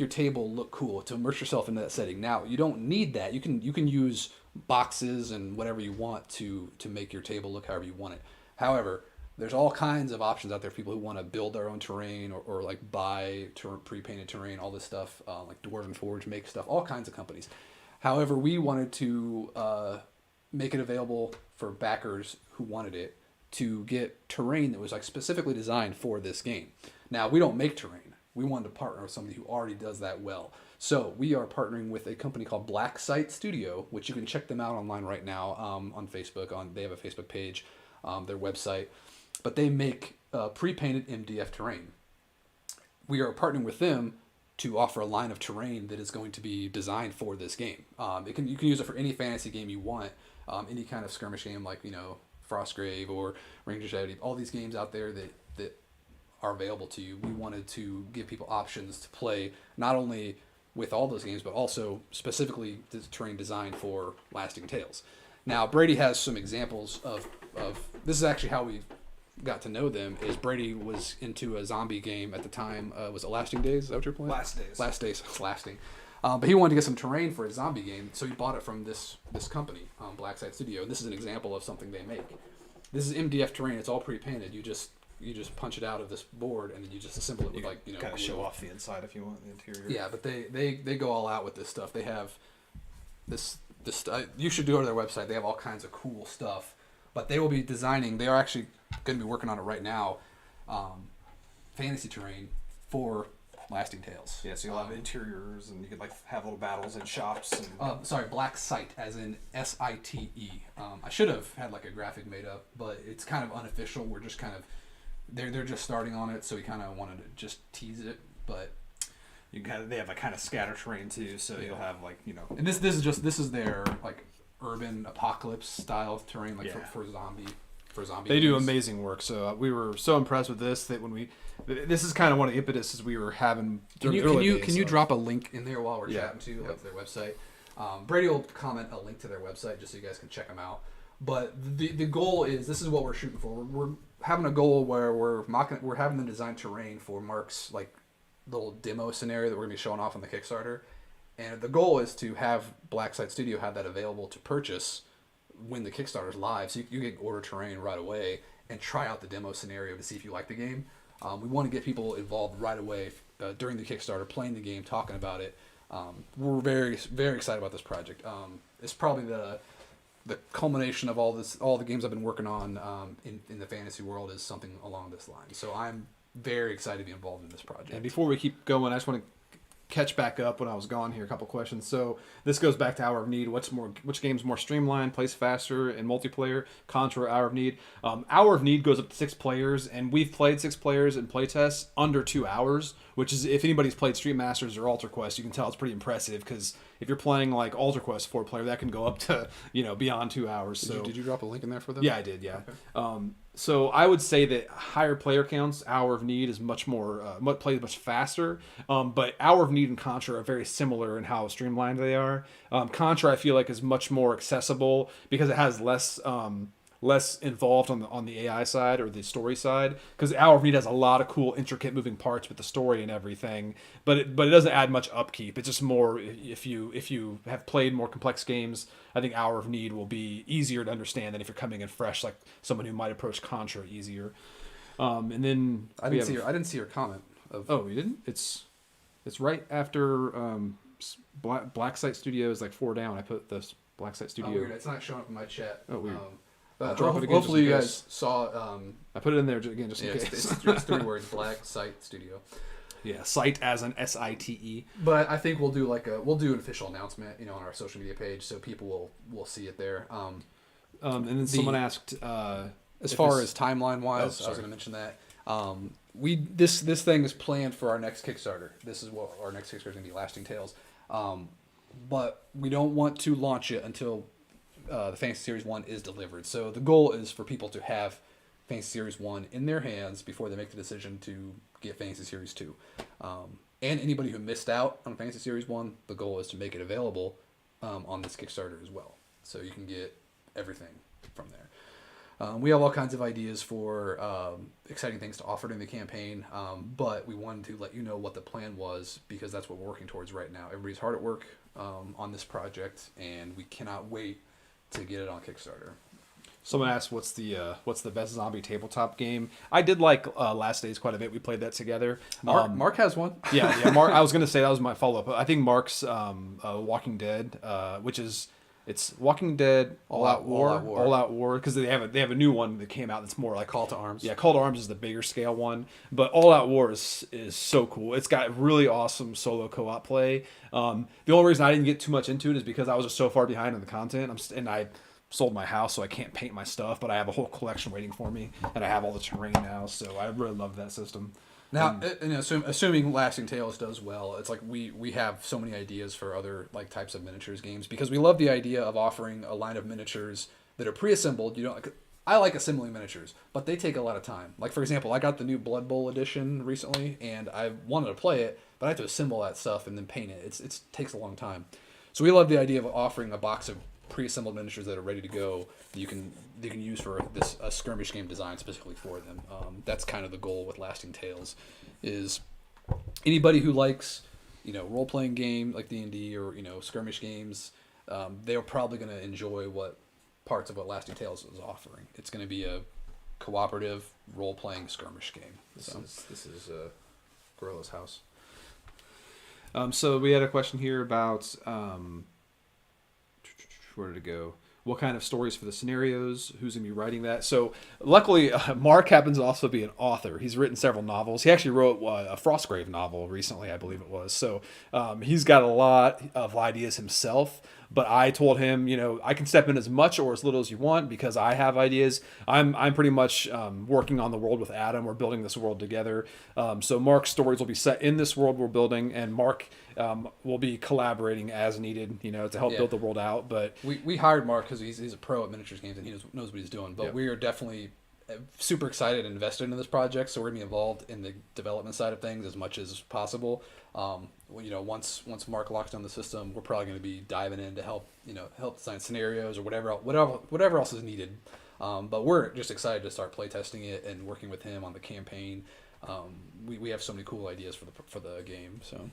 table look cool, to immerse yourself into that setting. Now you don't need that. You can use boxes and whatever you want to make your table look however you want it. However, there's all kinds of options out there for people who want to build their own terrain or like buy pre-painted terrain, all this stuff, like Dwarven Forge, make stuff, all kinds of companies. However, we wanted to make it available for backers who wanted it to get terrain that was like specifically designed for this game. Now, we don't make terrain. We wanted to partner with somebody who already does that well. So we are partnering with a company called Black Site Studio, which you can check them out online right now on Facebook. They have a Facebook page, their website. But they make pre-painted MDF terrain. We are partnering with them to offer a line of terrain that is going to be designed for this game. You can use it for any fantasy game you want, any kind of skirmish game like Frostgrave or Rangers Edge, all these games out there that are available to you. We wanted to give people options to play not only with all those games, but also specifically the terrain designed for Lasting Tales. Now, Brady has some examples of this is actually how we got to know them. Is Brady was into a zombie game at the time. Was it Lasting Days? Is that what you're playing? Last Days. Lasting. But he wanted to get some terrain for his zombie game, so he bought it from this company, Black Site Studio. And this is an example of something they make. This is MDF terrain. It's all pre-painted. You just punch it out of this board, and then you just assemble it with kind of show off the inside if you want the interior. Yeah, but they go all out with this stuff. They have this you should go to their website. They have all kinds of cool stuff. But they will be designing. They are actually going to be working on it right now. Fantasy terrain for Lasting Tales. Yeah, so you'll have interiors, and you could have little battles in shops. And... sorry, Black Site, as in Site. I should have had like a graphic made up, but it's kind of unofficial. We're just kind of they're just starting on it, so we kind of wanted to just tease it. But they have a kind of scatter terrain too, so you'll have And this is their like urban apocalypse style terrain, like for zombie. They do amazing work. So we were so impressed with this that when this is kind of one of the impetuses we were having. Can you drop a link in there while we're chatting too, like their website? Brady will comment a link to their website just so you guys can check them out. But the goal is, this is what we're shooting for. We're having a goal where we're having them design terrain for Mark's like little demo scenario that we're gonna be showing off on the Kickstarter. And the goal is to have Black Site Studio have that available to purchase when the Kickstarter's live, so you can order terrain right away and try out the demo scenario to see if you like the game. We want to get people involved right away during the Kickstarter, playing the game, talking about it. We're very, very excited about this project. It's probably the culmination of all the games I've been working on in the fantasy world is something along this line. So I'm very excited to be involved in this project. And before we keep going, I just want to catch back up when I was gone here. A couple questions. So this goes back to Hour of Need. Which game's more streamlined, plays faster in multiplayer? Contra, Hour of Need. Hour of Need goes up to 6 players, and we've played 6 players in playtests under 2 hours, which is, if anybody's played Street Masters or Alter Quest, you can tell it's pretty impressive, because if you're playing like Alter Quest 4-player, that can go up to beyond 2 hours. Did you drop a link in there for them? Yeah, I did. Yeah. Okay. So I would say that higher player counts, Hour of Need is much more plays much faster. But Hour of Need and Contra are very similar in how streamlined they are. Contra, I feel like, is much more accessible because it has less involved on the AI side or the story side. Because Hour of Need has a lot of cool, intricate moving parts with the story and everything. But it doesn't add much upkeep. It's just more if you have played more complex games. I think Hour of Need will be easier to understand than if you're coming in fresh, like someone who might approach Contra easier. And then I didn't see your comment. Oh, you didn't? It's right after Black Site Studio is like 4 down. I put the Black Site Studio. Oh, weird. It's not showing up in my chat. Oh, weird. But hopefully you guys saw. I put it in there again just in case. It's 3 words. Black Site Studio. Yeah, site as an SITE. But I think we'll do an official announcement, on our social media page, so people will see it there. And then someone asked, as far as timeline wise, I was going to mention that. This thing is planned for our next Kickstarter. This is what our next Kickstarter is going to be, Lasting Tales. But we don't want to launch it until the Fantasy Series 1 is delivered. So the goal is for people to have Fantasy Series 1 in their hands before they make the decision to get Fantasy Series 2. And anybody who missed out on Fantasy Series 1, the goal is to make it available on this Kickstarter as well. So you can get everything from there. We have all kinds of ideas for exciting things to offer during the campaign, but we wanted to let you know what the plan was because that's what we're working towards right now. Everybody's hard at work on this project, and we cannot wait to get it on Kickstarter. Someone asked, "What's the best zombie tabletop game?" I did like Last Days quite a bit. We played that together. Mark has one. Yeah. Mark. I was gonna say that was my follow up. I think Mark's Walking Dead, which is it's Walking Dead All Out War, because they have a new one that came out that's more like Call to Arms. Yeah, Call to Arms is the bigger scale one, but All Out War is so cool. It's got really awesome solo co-op play. The only reason I didn't get too much into it is because I was just so far behind in the content. And I sold my house, so I can't paint my stuff, but I have a whole collection waiting for me, and I have all the terrain now, so I really love that system. Now, assuming Lasting Tales does well, it's like we have so many ideas for other like types of miniatures games because we love the idea of offering a line of miniatures that are pre-assembled. I like assembling miniatures, but they take a lot of time. Like for example, I got the new Blood Bowl edition recently, and I wanted to play it, but I have to assemble that stuff and then paint it. It takes a long time. So we love the idea of offering a box of pre-assembled miniatures that are ready to go that you can use for a skirmish game design specifically for them. That's kind of the goal with Lasting Tales, is anybody who likes role-playing game like D&D or skirmish games, they're probably going to enjoy parts of what Lasting Tales is offering. It's going to be a cooperative role-playing skirmish game. This is Gorilla's house. So we had a question here about where did it go? What kind of stories for the scenarios? Who's going to be writing that? So luckily, Mark happens to also be an author. He's written several novels. He actually wrote a Frostgrave novel recently, I believe it was. So he's got a lot of ideas himself. But I told him, I can step in as much or as little as you want because I have ideas. I'm pretty much working on the world with Adam. We're building this world together. So Mark's stories will be set in this world we're building, and Mark will be collaborating as needed, to help build the world out. But we hired Mark because he's a pro at miniatures games and he knows what he's doing. But we are definitely super excited and invested in this project, so we're gonna be involved in the development side of things as much as possible. Once Mark locks down the system, we're probably gonna be diving in to help design scenarios or whatever else is needed. But we're just excited to start playtesting it and working with him on the campaign. We have so many cool ideas for the game. So.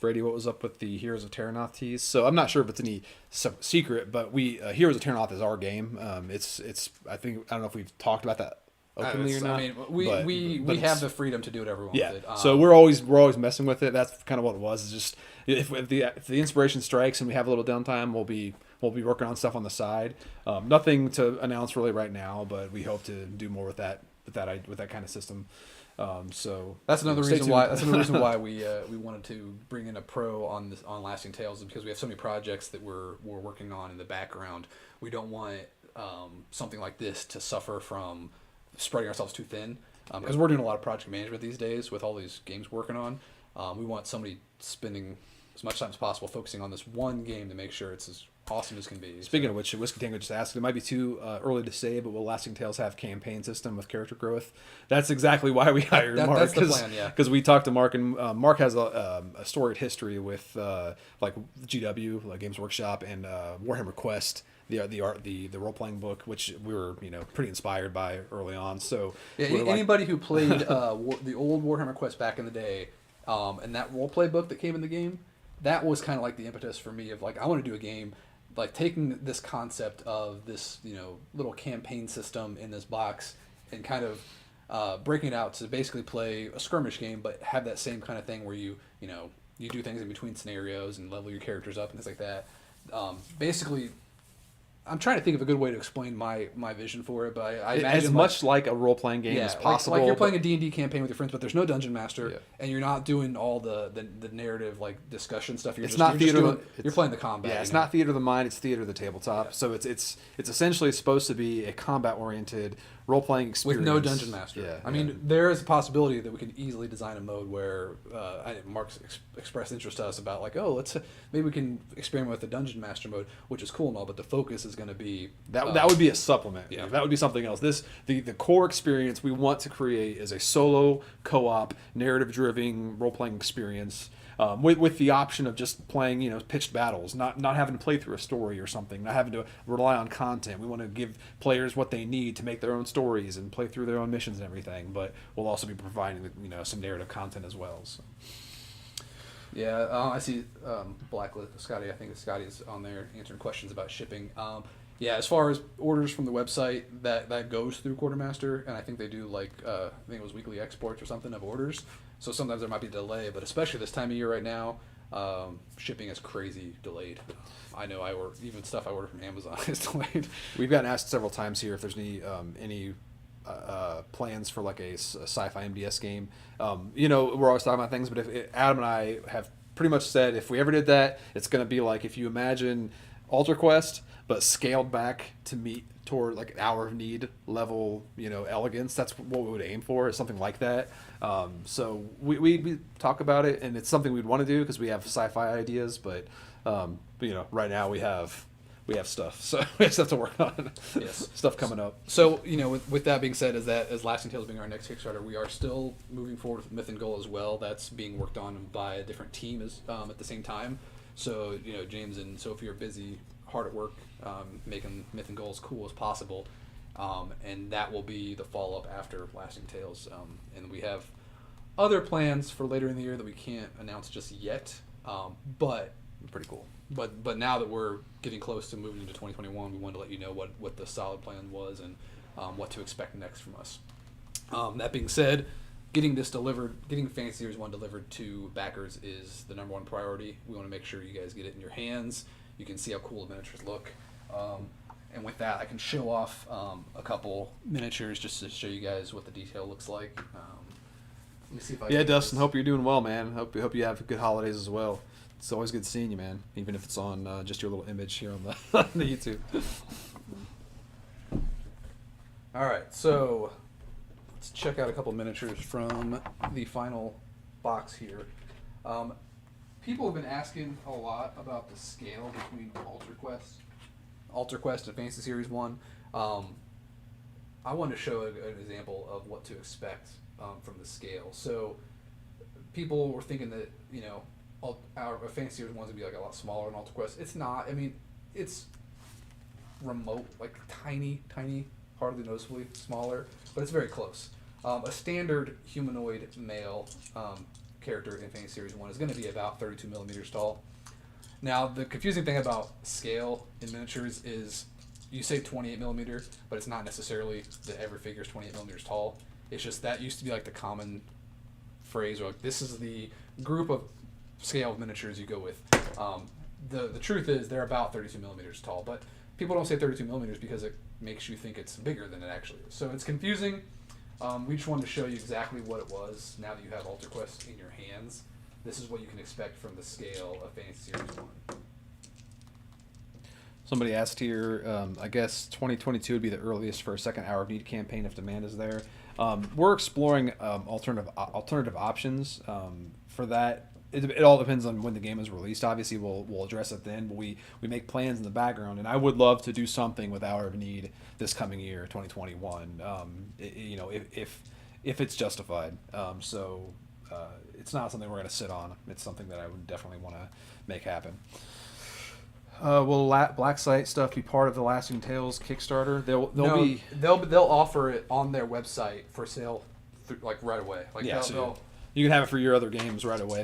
Brady, what was up with the Heroes of Terranoth tease? So I'm not sure if it's any secret, but Heroes of Terranoth is our game. I don't know if we've talked about that openly or not. I mean, we have the freedom to do whatever we want with it. So we're always messing with it. That's kind of what it was. It's just if the inspiration strikes and we have a little downtime, we'll be working on stuff on the side. Nothing to announce really right now, but we hope to do more with that kind of system. So that's another reason why we wanted to bring in a pro on Lasting Tales, is because we have so many projects that we're working on in the background. We don't want something like this to suffer from spreading ourselves too thin, because we're doing a lot of project management these days with all these games we're working on. We want somebody spending as much time as possible focusing on this one game to make sure it's as awesome as can be. Speaking of which, Whiskey Tango just asked, it might be too early to say, but will Lasting Tales have campaign system with character growth? That's exactly why we hired Mark. That's the plan, yeah. Because we talked to Mark, and Mark has a storied history with like GW, like Games Workshop, and Warhammer Quest, the role playing book, which we were pretty inspired by early on. So anybody who played the old Warhammer Quest back in the day, and that role play book that came in the game, that was kind of like the impetus for me of like, I want to do a game like taking this concept of this little campaign system in this box and kind of breaking it out to basically play a skirmish game, but have that same kind of thing where you do things in between scenarios and level your characters up and things like that. Basically, I'm trying to think of a good way to explain my vision for it, but I imagine as much like a role playing game as possible. Like you're playing a D&D campaign with your friends, but there's no dungeon master, and you're not doing all the narrative like discussion stuff. You're playing the combat. Yeah, it's not theater of the mind; it's theater of the tabletop. Yeah. So it's essentially supposed to be a combat oriented role playing experience with no dungeon master. Yeah, I mean, there is a possibility that we can easily design a mode where Mark's expressed interest to us about like, maybe we can experiment with the dungeon master mode, which is cool and all, but the focus is is going to be that would be a supplement. Yeah. That would be something else. The core experience we want to create is a solo co-op narrative driven role playing experience. With the option of just playing, pitched battles, not having to play through a story or something, not having to rely on content. We want to give players what they need to make their own stories and play through their own missions and everything. But we'll also be providing, some narrative content as well. So. Yeah, I see Blacklist Scotty. I think Scotty is on there answering questions about shipping. Yeah, as far as orders from the website, that goes through Quartermaster, and I think they do I think it was weekly exports or something of orders. So sometimes there might be a delay, but especially this time of year right now, shipping is crazy delayed. I know even stuff I order from Amazon is delayed. We've gotten asked several times here if there's any plans for like a sci-fi MDS game. We're always talking about things, but Adam and I have pretty much said if we ever did that, it's going to be like if you imagine Alter Quest, but scaled back to meet toward like an Hour of Need level, elegance. That's what we would aim for, is something like that. So we talk about it, and it's something we'd want to do because we have sci-fi ideas, but right now we have stuff, so we have stuff to work on. Yes. Stuff coming up. So with that being said, as Lasting Tales being our next Kickstarter, we are still moving forward with Myth and Goal as well. That's being worked on by a different team at the same time. So James and Sophie are busy, hard at work, making Myth and Goal as cool as possible, and that will be the follow-up after Lasting Tales. And we have other plans for later in the year that we can't announce just yet, but Pretty cool. But now that we're getting close to moving into 2021, we wanted to let you know what the solid plan was and what to expect next from us. That being said, getting Fantasy Series 1 delivered to backers is the number one priority. We want to make sure you guys get it in your hands. You can see how cool the miniatures look. And with that, I can show off a couple miniatures just to show you guys what the detail looks like. Let me see if I Yeah, Dustin, hope you're doing well, man. Hope you have good holidays as well. It's always good seeing you, man, even if it's on just your little image here on the on the YouTube. All right, so let's check out a couple miniatures from the final box here. People have been asking a lot about the scale between Alter Quest and Fantasy Series 1. I wanted to show an example of what to expect from the scale. So people were thinking that, our Fantasy Series 1 is going to be like a lot smaller than Alter Quest. It's not. I mean, it's remote, like tiny, hardly noticeably smaller, but it's very close. A standard humanoid male character in Fantasy Series 1 is going to be about 32 millimeters tall. Now, the confusing thing about scale in miniatures is you say 28 millimeter, but it's not necessarily that every figure is 28 millimeters tall. It's just that used to be like the common phrase, or like this is the group of scale of miniatures you go with. The truth is they're about 32 millimeters tall, but people don't say 32 millimeters because it makes you think it's bigger than it actually is. So it's confusing. We just wanted to show you exactly what it was now that you have Alter Quest in your hands. This is what you can expect from the scale of Fantasy Series 1. Somebody asked here, I guess 2022 would be the earliest for a second Hour of Need campaign if demand is there. We're exploring alternative options for that. It all depends on when the game is released. Obviously, we'll address it then, but we make plans in the background, and I would love to do something with Hour of Need this coming year, 2021. If it's justified. It's not something we're going to sit on. It's something that I would definitely want to make happen. Will Black Site stuff be part of the Lasting Tales Kickstarter? They'll offer it on their website for sale, right away. You can have it for your other games right away.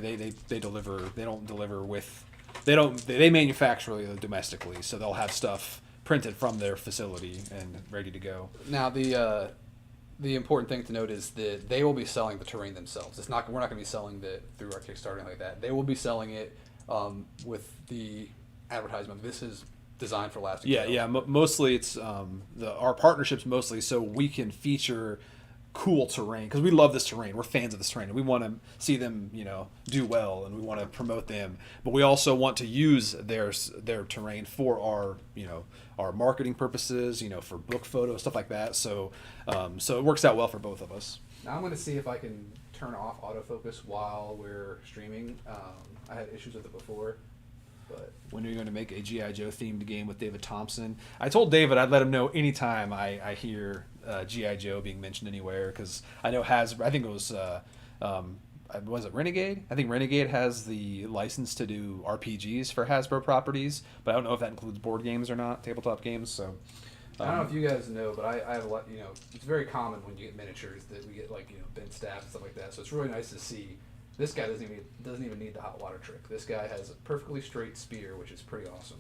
They deliver. They don't deliver with. They manufacture it domestically, so they'll have stuff printed from their facility and ready to go. Now the important thing to note is that they will be selling the terrain themselves. We're not going to be selling it through our Kickstarter like that. They will be selling it with the advertisement. This is designed for Lasting Tales. Yeah. Mostly it's our partnerships mostly so we can feature cool terrain because we love this terrain. We're fans of this terrain, and we want to see them, do well, and we want to promote them. But we also want to use their terrain for our marketing purposes, for book photos, stuff like that. So it works out well for both of us. Now I'm going to see if I can turn off autofocus while we're streaming. I had issues with it before. But when are you going to make a G.I. Joe themed game with David Thompson? I told David I'd let him know anytime I hear G.I. Joe being mentioned anywhere, because I know I think it was it Renegade? I think Renegade has the license to do RPGs for Hasbro properties, but I don't know if that includes board games or not, tabletop games. So I don't know if you guys know, but I have a lot. It's very common when you get miniatures that we get bent staff and stuff like that. So it's really nice to see. This guy doesn't even need the hot water trick. This guy has a perfectly straight spear, which is pretty awesome.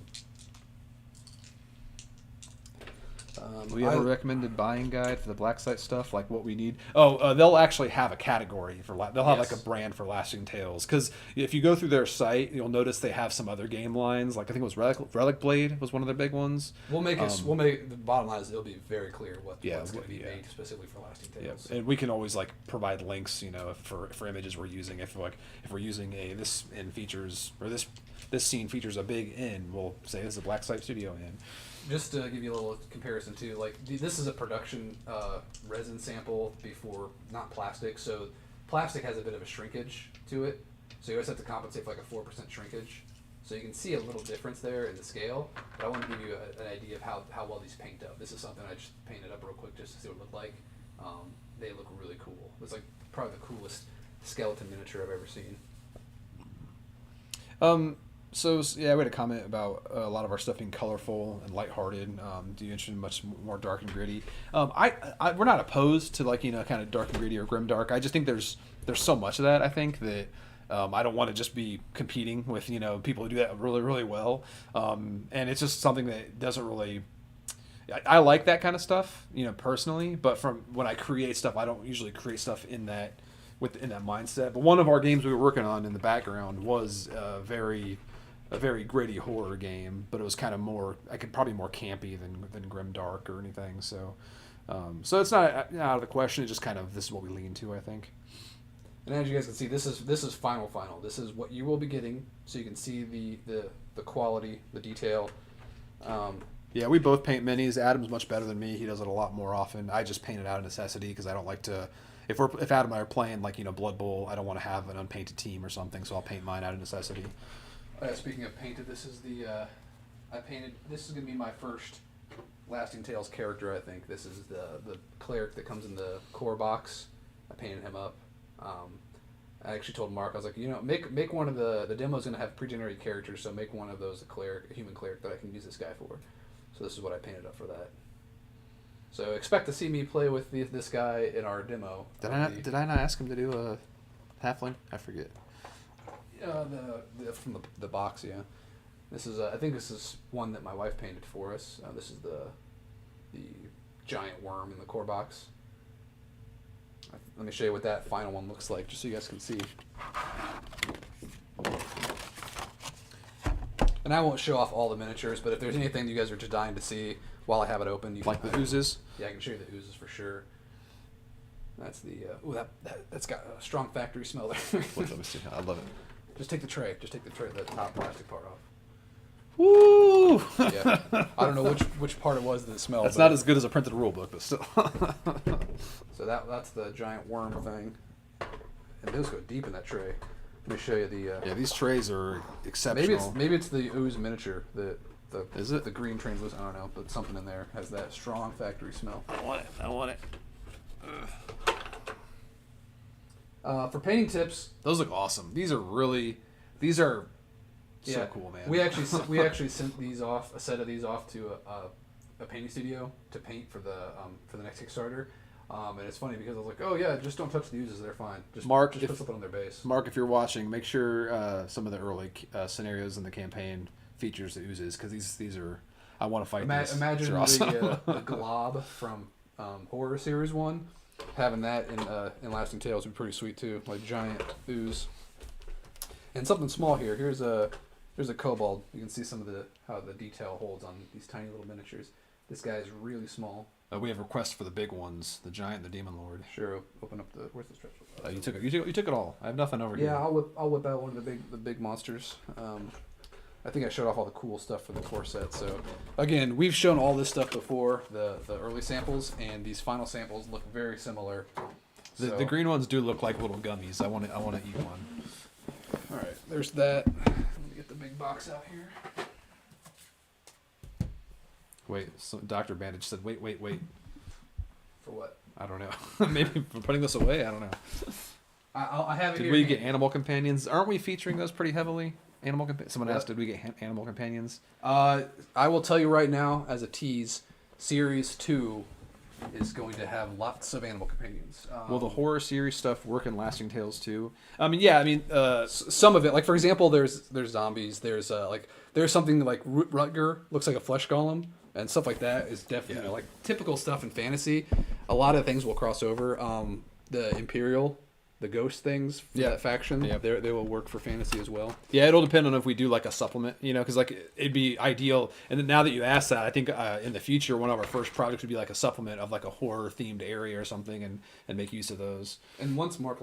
We have a recommended buying guide for the black site stuff, like what we need. They'll actually have a category for they'll have like a brand for Lasting Tales, because if you go through their site, you'll notice they have some other game lines. Like I think it was Relic Blade was one of their big ones. We'll make the bottom line is it'll be very clear what's going to be made specifically for Lasting Tales. Yeah. And we can always like provide links, for images we're using. If we're using this in features, or this scene features a big inn, we'll say this is a black site studio inn. Just to give you a little comparison too, like this is a production resin sample before, not plastic. So plastic has a bit of a shrinkage to it, so you always have to compensate for like a 4% shrinkage. So you can see a little difference there in the scale. But I want to give you an idea of how well these paint up. This is something I just painted up real quick just to see what it looked like. They look really cool. It's like probably the coolest skeleton miniature I've ever seen. So yeah, we had a comment about a lot of our stuff being colorful and lighthearted. Do you interested in much more dark and gritty? We're not opposed to kind of dark and gritty or grim dark. I just think there's so much of that. I think that I don't want to just be competing with people who do that really really well. And it's just something that doesn't really. I like that kind of stuff, personally. But from when I create stuff, I don't usually create stuff in that mindset. But one of our games we were working on in the background was a very gritty horror game, but it was kind of more probably more campy than grim dark or anything. So it's not out of the question. It's just kind of this is what we lean to, I think. And as you guys can see, this is final. This is what you will be getting, so you can see the quality, the detail. Yeah, we both paint minis. Adam's much better than me. He does it a lot more often. I just paint it out of necessity because I don't like to. If Adam and I are playing Blood Bowl, I don't want to have an unpainted team or something, so I'll paint mine out of necessity. Speaking of painted, this is This is gonna be my first Lasting Tales character. I think this is the cleric that comes in the core box. I painted him up. I actually told Mark, I was like, make one of the demo's gonna have pre-generated characters, so make one of those a human cleric that I can use this guy for. So this is what I painted up for that. So expect to see me play with this guy in our demo. Did I not ask him to do a halfling? I forget. From the box, yeah. This is I think this is one that my wife painted for us. This is the giant worm in the core box. Let me show you what that final one looks like, just so you guys can see. And I won't show off all the miniatures, but if there's anything you guys are just dying to see while I have it open, you like can, the oozes. Yeah, I can show you the oozes for sure. That's the that's got a strong factory smell there. Let me see. I love it. Just take the tray. The top plastic part off. Woo! Yeah. I don't know which part it was that smelled. That's not as good as a printed rule book, but still. So that's the giant worm thing. And those go deep in that tray. Let me show you the. Yeah, these trays are exceptional. Maybe it's the ooze miniature. Is it the green translucent? I don't know, but something in there has that strong factory smell. I want it. For painting tips, those look awesome. These are so cool, man. We actually sent a set of these off to a painting studio to paint for the next Kickstarter. And it's funny because I was like, oh yeah, just don't touch the oozes, they're fine. Just put something on their base. Mark, if you're watching, make sure some of the early scenarios in the campaign features the oozes, because these are. I want to fight these. Imagine awesome. the glob from Horror Series 1. Having that in Lasting Tales would be pretty sweet too, like giant ooze. And something small here. Here's a kobold. You can see some of how the detail holds on these tiny little miniatures. This guy is really small. We have requests for the big ones, the giant, the demon lord. Sure, open up where's the stretch? You took it all. I have nothing over here. Yeah, I'll whip out one of the big monsters. I think I showed off all the cool stuff for the core set. So again, we've shown all this stuff before, the early samples, and these final samples look very similar. The green ones do look like little gummies. I want to eat one. All right, there's that. Let me get the big box out here. Wait, so Dr. Bandage said, wait. For what? I don't know. Maybe for putting this away? I don't know. I have it Did here. we get animal companions? Aren't we featuring those pretty heavily? Someone What? asked, did we get animal companions? I will tell you right now, as a tease, Series 2 is going to have lots of animal companions. Will the horror series stuff work in Lasting Tales too? Some of it, like for example, there's zombies. There's there's something like Rutger looks like a flesh golem, and stuff like that is definitely like typical stuff in fantasy. A lot of things will cross over. The Imperial, the ghost things for that faction, they will work for fantasy as well. Yeah, it'll depend on if we do like a supplement, because like it'd be ideal. And then now that you asked that, I think in the future one of our first projects would be like a supplement of like a horror themed area or something, and make use of those. And once Mark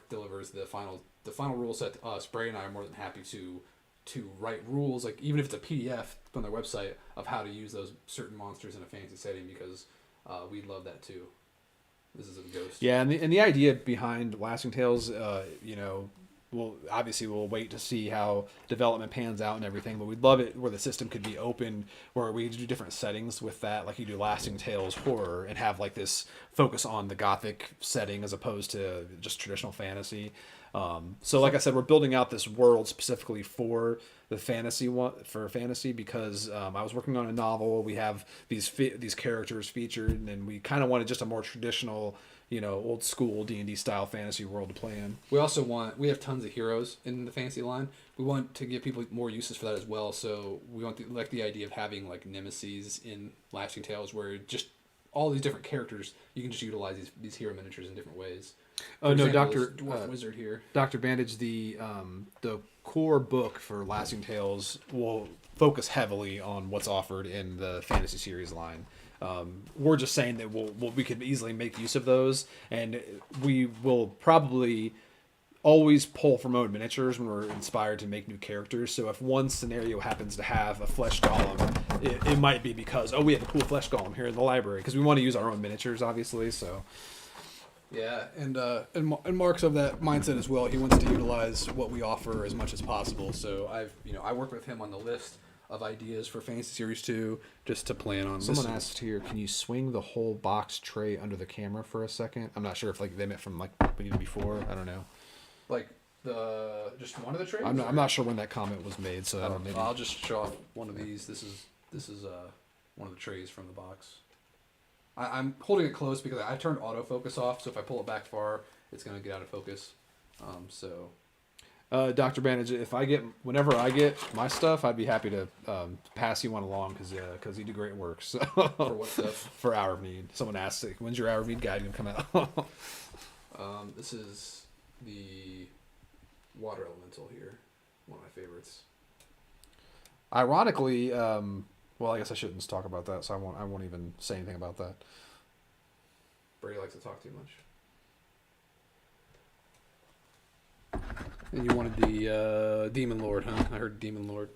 delivers the final rule set to us, Bray and I are more than happy to write rules, like even if it's a PDF on their website of how to use those certain monsters in a fantasy setting, because we love that too. This is a ghost. Yeah, and the idea behind Lasting Tales, we'll wait to see how development pans out and everything, but we'd love it where the system could be open, where we do different settings with that, like you do Lasting Tales horror and have like this focus on the gothic setting as opposed to just traditional fantasy. So like I said, we're building out this world specifically for the fantasy because I was working on a novel. We have these characters featured, and we kind of wanted just a more traditional, old school D&D style fantasy world to play in. We have tons of heroes in the fantasy line. We want to give people more uses for that as well. So we want the idea of having like nemesis in Lasting Tales, where just all these different characters, you can just utilize these hero miniatures in different ways. For example, this dwarf wizard here. Dr. Bandage, the core book for Lasting Tales will focus heavily on what's offered in the fantasy series line. We're just saying that we could easily make use of those, and we will probably always pull from own miniatures when we're inspired to make new characters. So if one scenario happens to have a flesh golem, it might be because we have a cool flesh golem here in the library, because we want to use our own miniatures, obviously. So. Yeah, and Mark's of that mindset as well. He wants to utilize what we offer as much as possible. So I work with him on the list of ideas for Fantasy Series 2 just to plan on. Someone asked here, can you swing the whole box tray under the camera for a second? I'm not sure if they meant from we did before. I don't know. Like just one of the trays? I'm not sure when that comment was made, so I don't know. I'll just show off one of these. This is one of the trays from the box. I'm holding it close because I turned autofocus off, so if I pull it back far, it's going to get out of focus. Dr. Bandage, whenever I get my stuff, I'd be happy to pass you one along because you do great work. So. For what stuff? For Hour of Need. Someone asked, when's your Hour of Need guide going to come out? This is the water elemental here, one of my favorites. Ironically, well, I guess I shouldn't talk about that, so I won't even say anything about that. Brady likes to talk too much. And you wanted the Demon Lord, huh? I heard Demon Lord.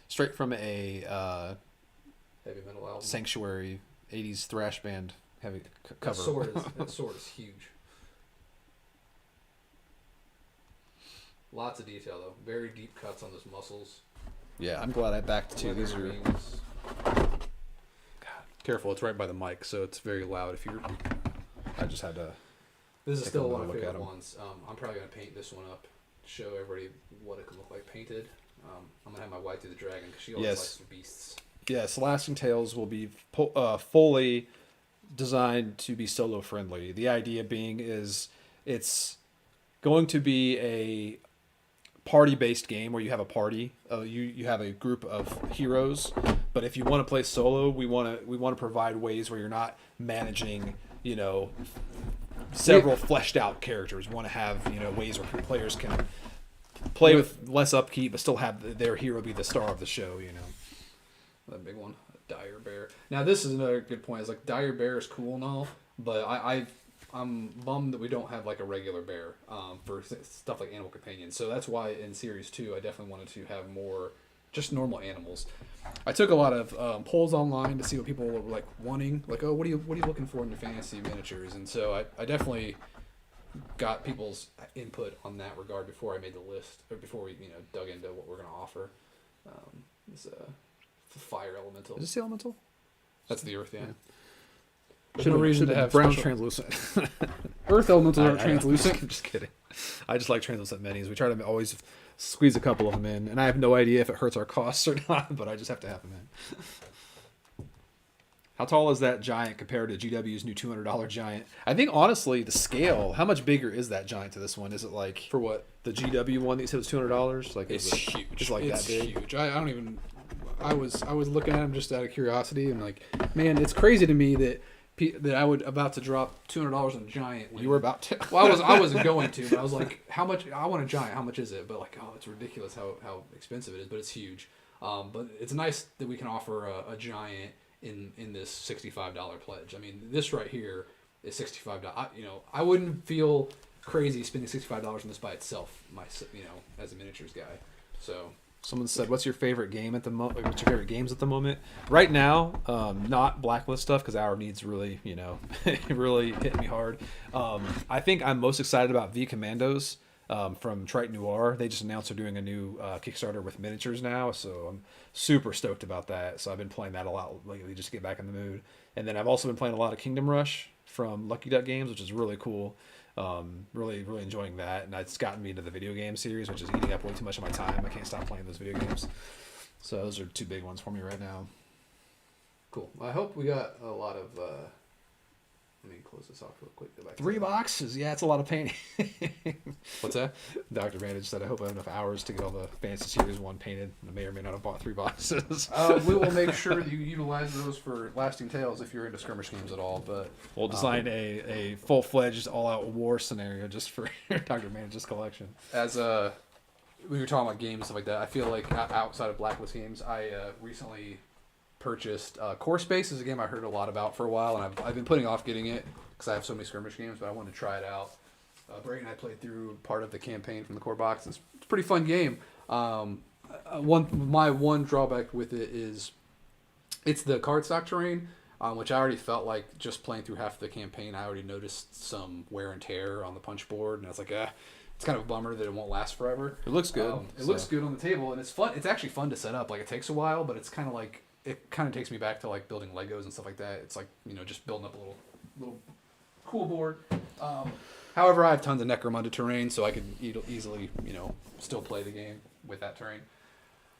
Straight from a heavy metal album. Sanctuary 80s thrash band heavy cover. That sword is huge. Lots of detail though. Very deep cuts on those muscles. Yeah, I'm glad I backed two. These are. God, careful! It's right by the mic, so it's very loud. I just had to. This is still one of my favorite ones. I'm probably gonna paint this one up, show everybody what it could look like painted. I'm gonna have my wife do the dragon because she always likes the beasts. Yes, Lasting Tales will be fully designed to be solo friendly. The idea being is it's going to be a party-based game where you have a party, you have a group of heroes, but if you want to play solo, we want to provide ways where you're not managing, several fleshed out characters. We want to have, ways where players can play with less upkeep but still have their hero be the star of the show. That big one, a dire bear. Now this is another good point. It's like dire bear is cool and all, but I'm bummed that we don't have like a regular bear for stuff like animal companions. So that's why in Series 2 I definitely wanted to have more just normal animals. I took a lot of polls online to see what people were like wanting. Like, oh, what are you looking for in your fantasy miniatures? And so I definitely got people's input on that regard before I made the list, or before we dug into what we're going to offer. This fire elemental. Is this the elemental? That's the earth, yeah. There's Should no reason to have brown special... translucent. Earth elementals aren't translucent. I'm just kidding. I just like translucent minis. We try to always squeeze a couple of them in, and I have no idea if it hurts our costs or not, but I just have to have them in. How tall is that giant compared to GW's new $200 giant? I think honestly, the scale. How much bigger is that giant to this one? Is it like For what? the GW one that you said was $200? Like It's huge. It's like It's that big. huge. I don't even. I was looking at him just out of curiosity, and like, man, it's crazy to me that I would about to drop $200 on a giant. You were about to. Well, I wasn't going to, but I was like, how much? I want a giant. How much is it? But like, oh, it's ridiculous how expensive it is. But it's huge. But it's nice that we can offer a giant in this $65 pledge. I mean, this right here is $65. I wouldn't feel crazy spending $65 on this by itself. As a miniatures guy. So. Someone said, "What's your favorite game at the moment? What's your favorite games at the moment?" Right now, not Blacklist stuff because our needs really, really hit me hard. I think I'm most excited about V Commandos from Triton Noir. They just announced they're doing a new Kickstarter with miniatures now, so I'm super stoked about that. So I've been playing that a lot lately just to get back in the mood. And then I've also been playing a lot of Kingdom Rush from Lucky Duck Games, which is really cool. Really enjoying that, and it's gotten me into the video game series, which is eating up way too much of my time. I can't stop playing those video games. So those are two big ones for me right now. Cool. Well, I hope we got a lot of. Let me close this off real quick. Go back to 3 boxes. Yeah, it's a lot of painting. What's that? Dr. Vantage said, "I hope I have enough hours to get all the Fantasy Series 1 painted. I may or may not have bought 3 boxes." We will make sure that you utilize those for Lasting Tales if you're into skirmish games at all. But we'll design a full-fledged, all-out war scenario just for Dr. Vanage's collection. As when you're talking about games and stuff like that, I feel like outside of Blacklist games, I recently purchased Core Space. Is a game I heard a lot about for a while, and I've been putting off getting it because I have so many skirmish games, but I wanted to try it out. Brady and I played through part of the campaign from the core box. It's a pretty fun game. My one drawback with it is it's the cardstock terrain, which I already felt like just playing through half of the campaign, I already noticed some wear and tear on the punch board, and I was like, it's kind of a bummer that it won't last forever. It looks good. It looks good on the table, and it's fun. It's actually fun to set up. Like, it takes a while, but it's kind of like it kind of takes me back to like building Legos and stuff like that. It's like just building up a little cool board. However, I have tons of Necromunda terrain, so I could easily still play the game with that terrain.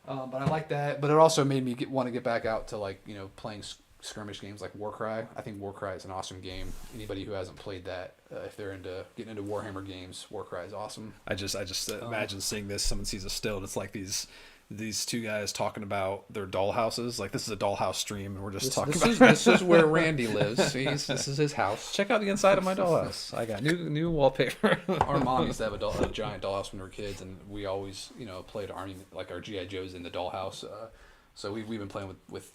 But I like that. But it also made me want to get back out to like playing skirmish games like Warcry. I think Warcry is an awesome game. Anybody who hasn't played that, if they're getting into Warhammer games, Warcry is awesome. I just imagine seeing this. Someone sees a still, and it's like these two guys talking about their dollhouses. Like, this is a dollhouse stream, and we're just talking about this is where Randy lives. This is his house. Check out the inside of my dollhouse. I got new wallpaper. Our mom used to have a giant dollhouse when we were kids, and we always played our GI Joes in the dollhouse. So we've been playing with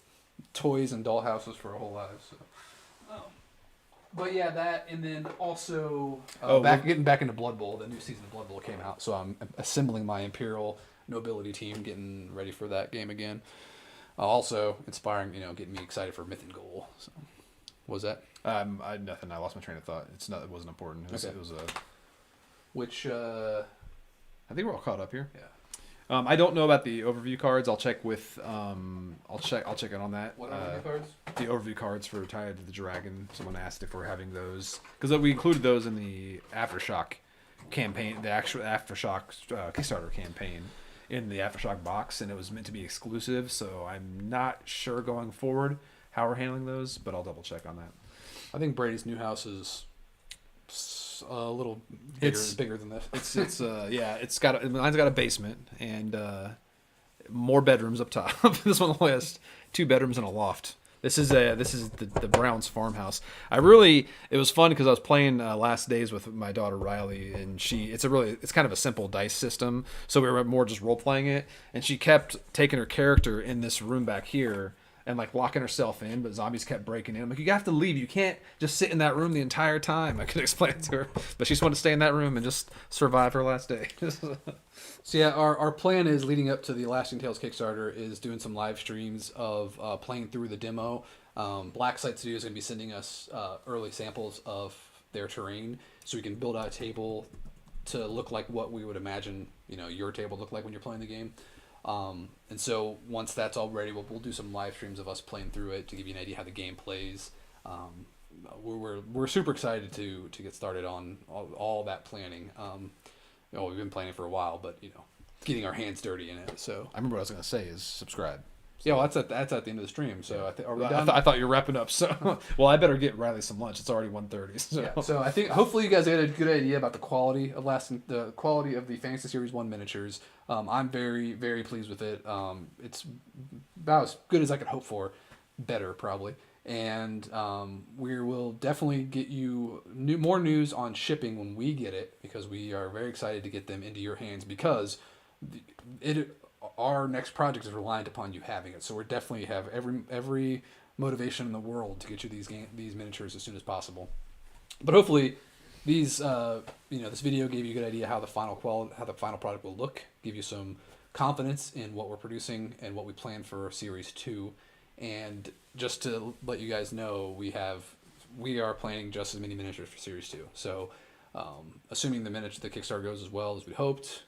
toys and dollhouses for our whole lives. So. But yeah, that, and then also getting back into Blood Bowl. The new season of Blood Bowl came out, so I'm assembling my Imperial Nobility team, getting ready for that game again. Also inspiring, getting me excited for Myth and Goal. So, what was that? Nothing. I lost my train of thought. It wasn't important. It was Which I think we're all caught up here. Yeah. I don't know about the overview cards. I'll check with I'll check in on that. What overview cards? The overview cards for Tied to the Dragon. Someone asked if we're having those because we included those in the Aftershock campaign, the actual Aftershock Kickstarter campaign. In the Aftershock box, and it was meant to be exclusive, so I'm not sure going forward how we're handling those, but I'll double check on that. I think Brady's new house is a little bigger than this. Mine's got a basement and more bedrooms up top. This one list 2 bedrooms and a loft. This is the Browns farmhouse. It was fun because I was playing last days with my daughter Riley, and it's kind of a simple dice system, so we were more just role playing it, and she kept taking her character in this room back here and like locking herself in, but zombies kept breaking in. I'm like, you have to leave. You can't just sit in that room the entire time. I could explain it to her, but she just wanted to stay in that room and just survive her last day. So yeah, our plan is leading up to the Lasting Tales Kickstarter is doing some live streams of playing through the demo. Black Site Studio is going to be sending us early samples of their terrain, so we can build out a table to look like what we would imagine, your table look like when you're playing the game. And so once that's all ready, we'll do some live streams of us playing through it to give you an idea how the game plays. We're super excited to get started on all that planning. We've been planning for a while, but getting our hands dirty in it. So I remember what I was gonna say is subscribe. yeah, well, that's at the end of the stream. So are we done? I thought you were wrapping up. So well, I better get Riley some lunch. It's already 1:30. So. Yeah, so I think hopefully you guys get a good idea about the quality of the Fantasy Series 1 miniatures. I'm very, very pleased with it. It's about as good as I could hope for, better probably. And we will definitely get you more news on shipping when we get it, because we are very excited to get them into your hands, because our next project is reliant upon you having it. So we definitely have every motivation in the world to get you these miniatures as soon as possible. But hopefully, this video gave you a good idea how the final product will look, give you some confidence in what we're producing and what we plan for Series 2. And just to let you guys know, we are planning just as many miniatures for Series 2. So, assuming the Kickstarter goes as well as we hoped,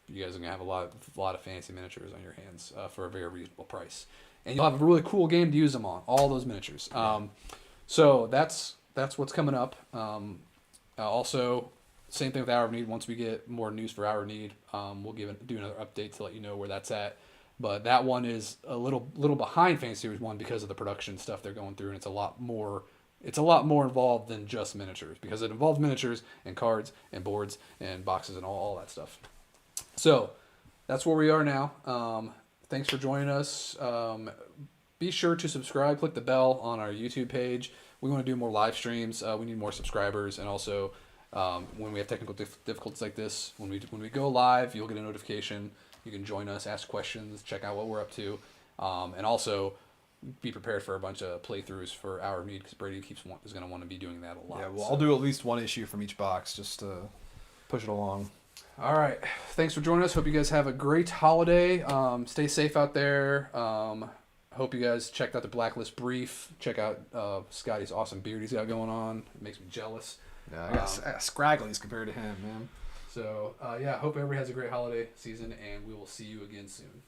you guys are gonna have a lot of fantasy miniatures on your hands for a very reasonable price, and you'll have a really cool game to use them on. All those miniatures. So that's what's coming up. Also, same thing with Hour of Need. Once we get more news for Hour of Need, we'll do another update to let you know where that's at. But that one is a little behind Fantasy Series 1 because of the production stuff they're going through, and it's a lot more involved than just miniatures, because it involves miniatures and cards and boards and boxes and all that stuff. So that's where we are now. Thanks for joining us. Be sure to subscribe, click the bell on our YouTube page. We want to do more live streams. We need more subscribers, and also when we have technical difficulties like this, when we go live, you'll get a notification. You can join us, ask questions, check out what we're up to, and also be prepared for a bunch of playthroughs for Hour of Need, because Brady is going to want to be doing that a lot. Yeah, well, I'll do at least one issue from each box just to push it along. All right. Thanks for joining us. Hope you guys have a great holiday. Stay safe out there. Hope you guys checked out the Blacklist brief. Check out Scotty's awesome beard he's got going on. It makes me jealous. Yeah, I got scragglies compared to him, man. So, hope everybody has a great holiday season, and we will see you again soon.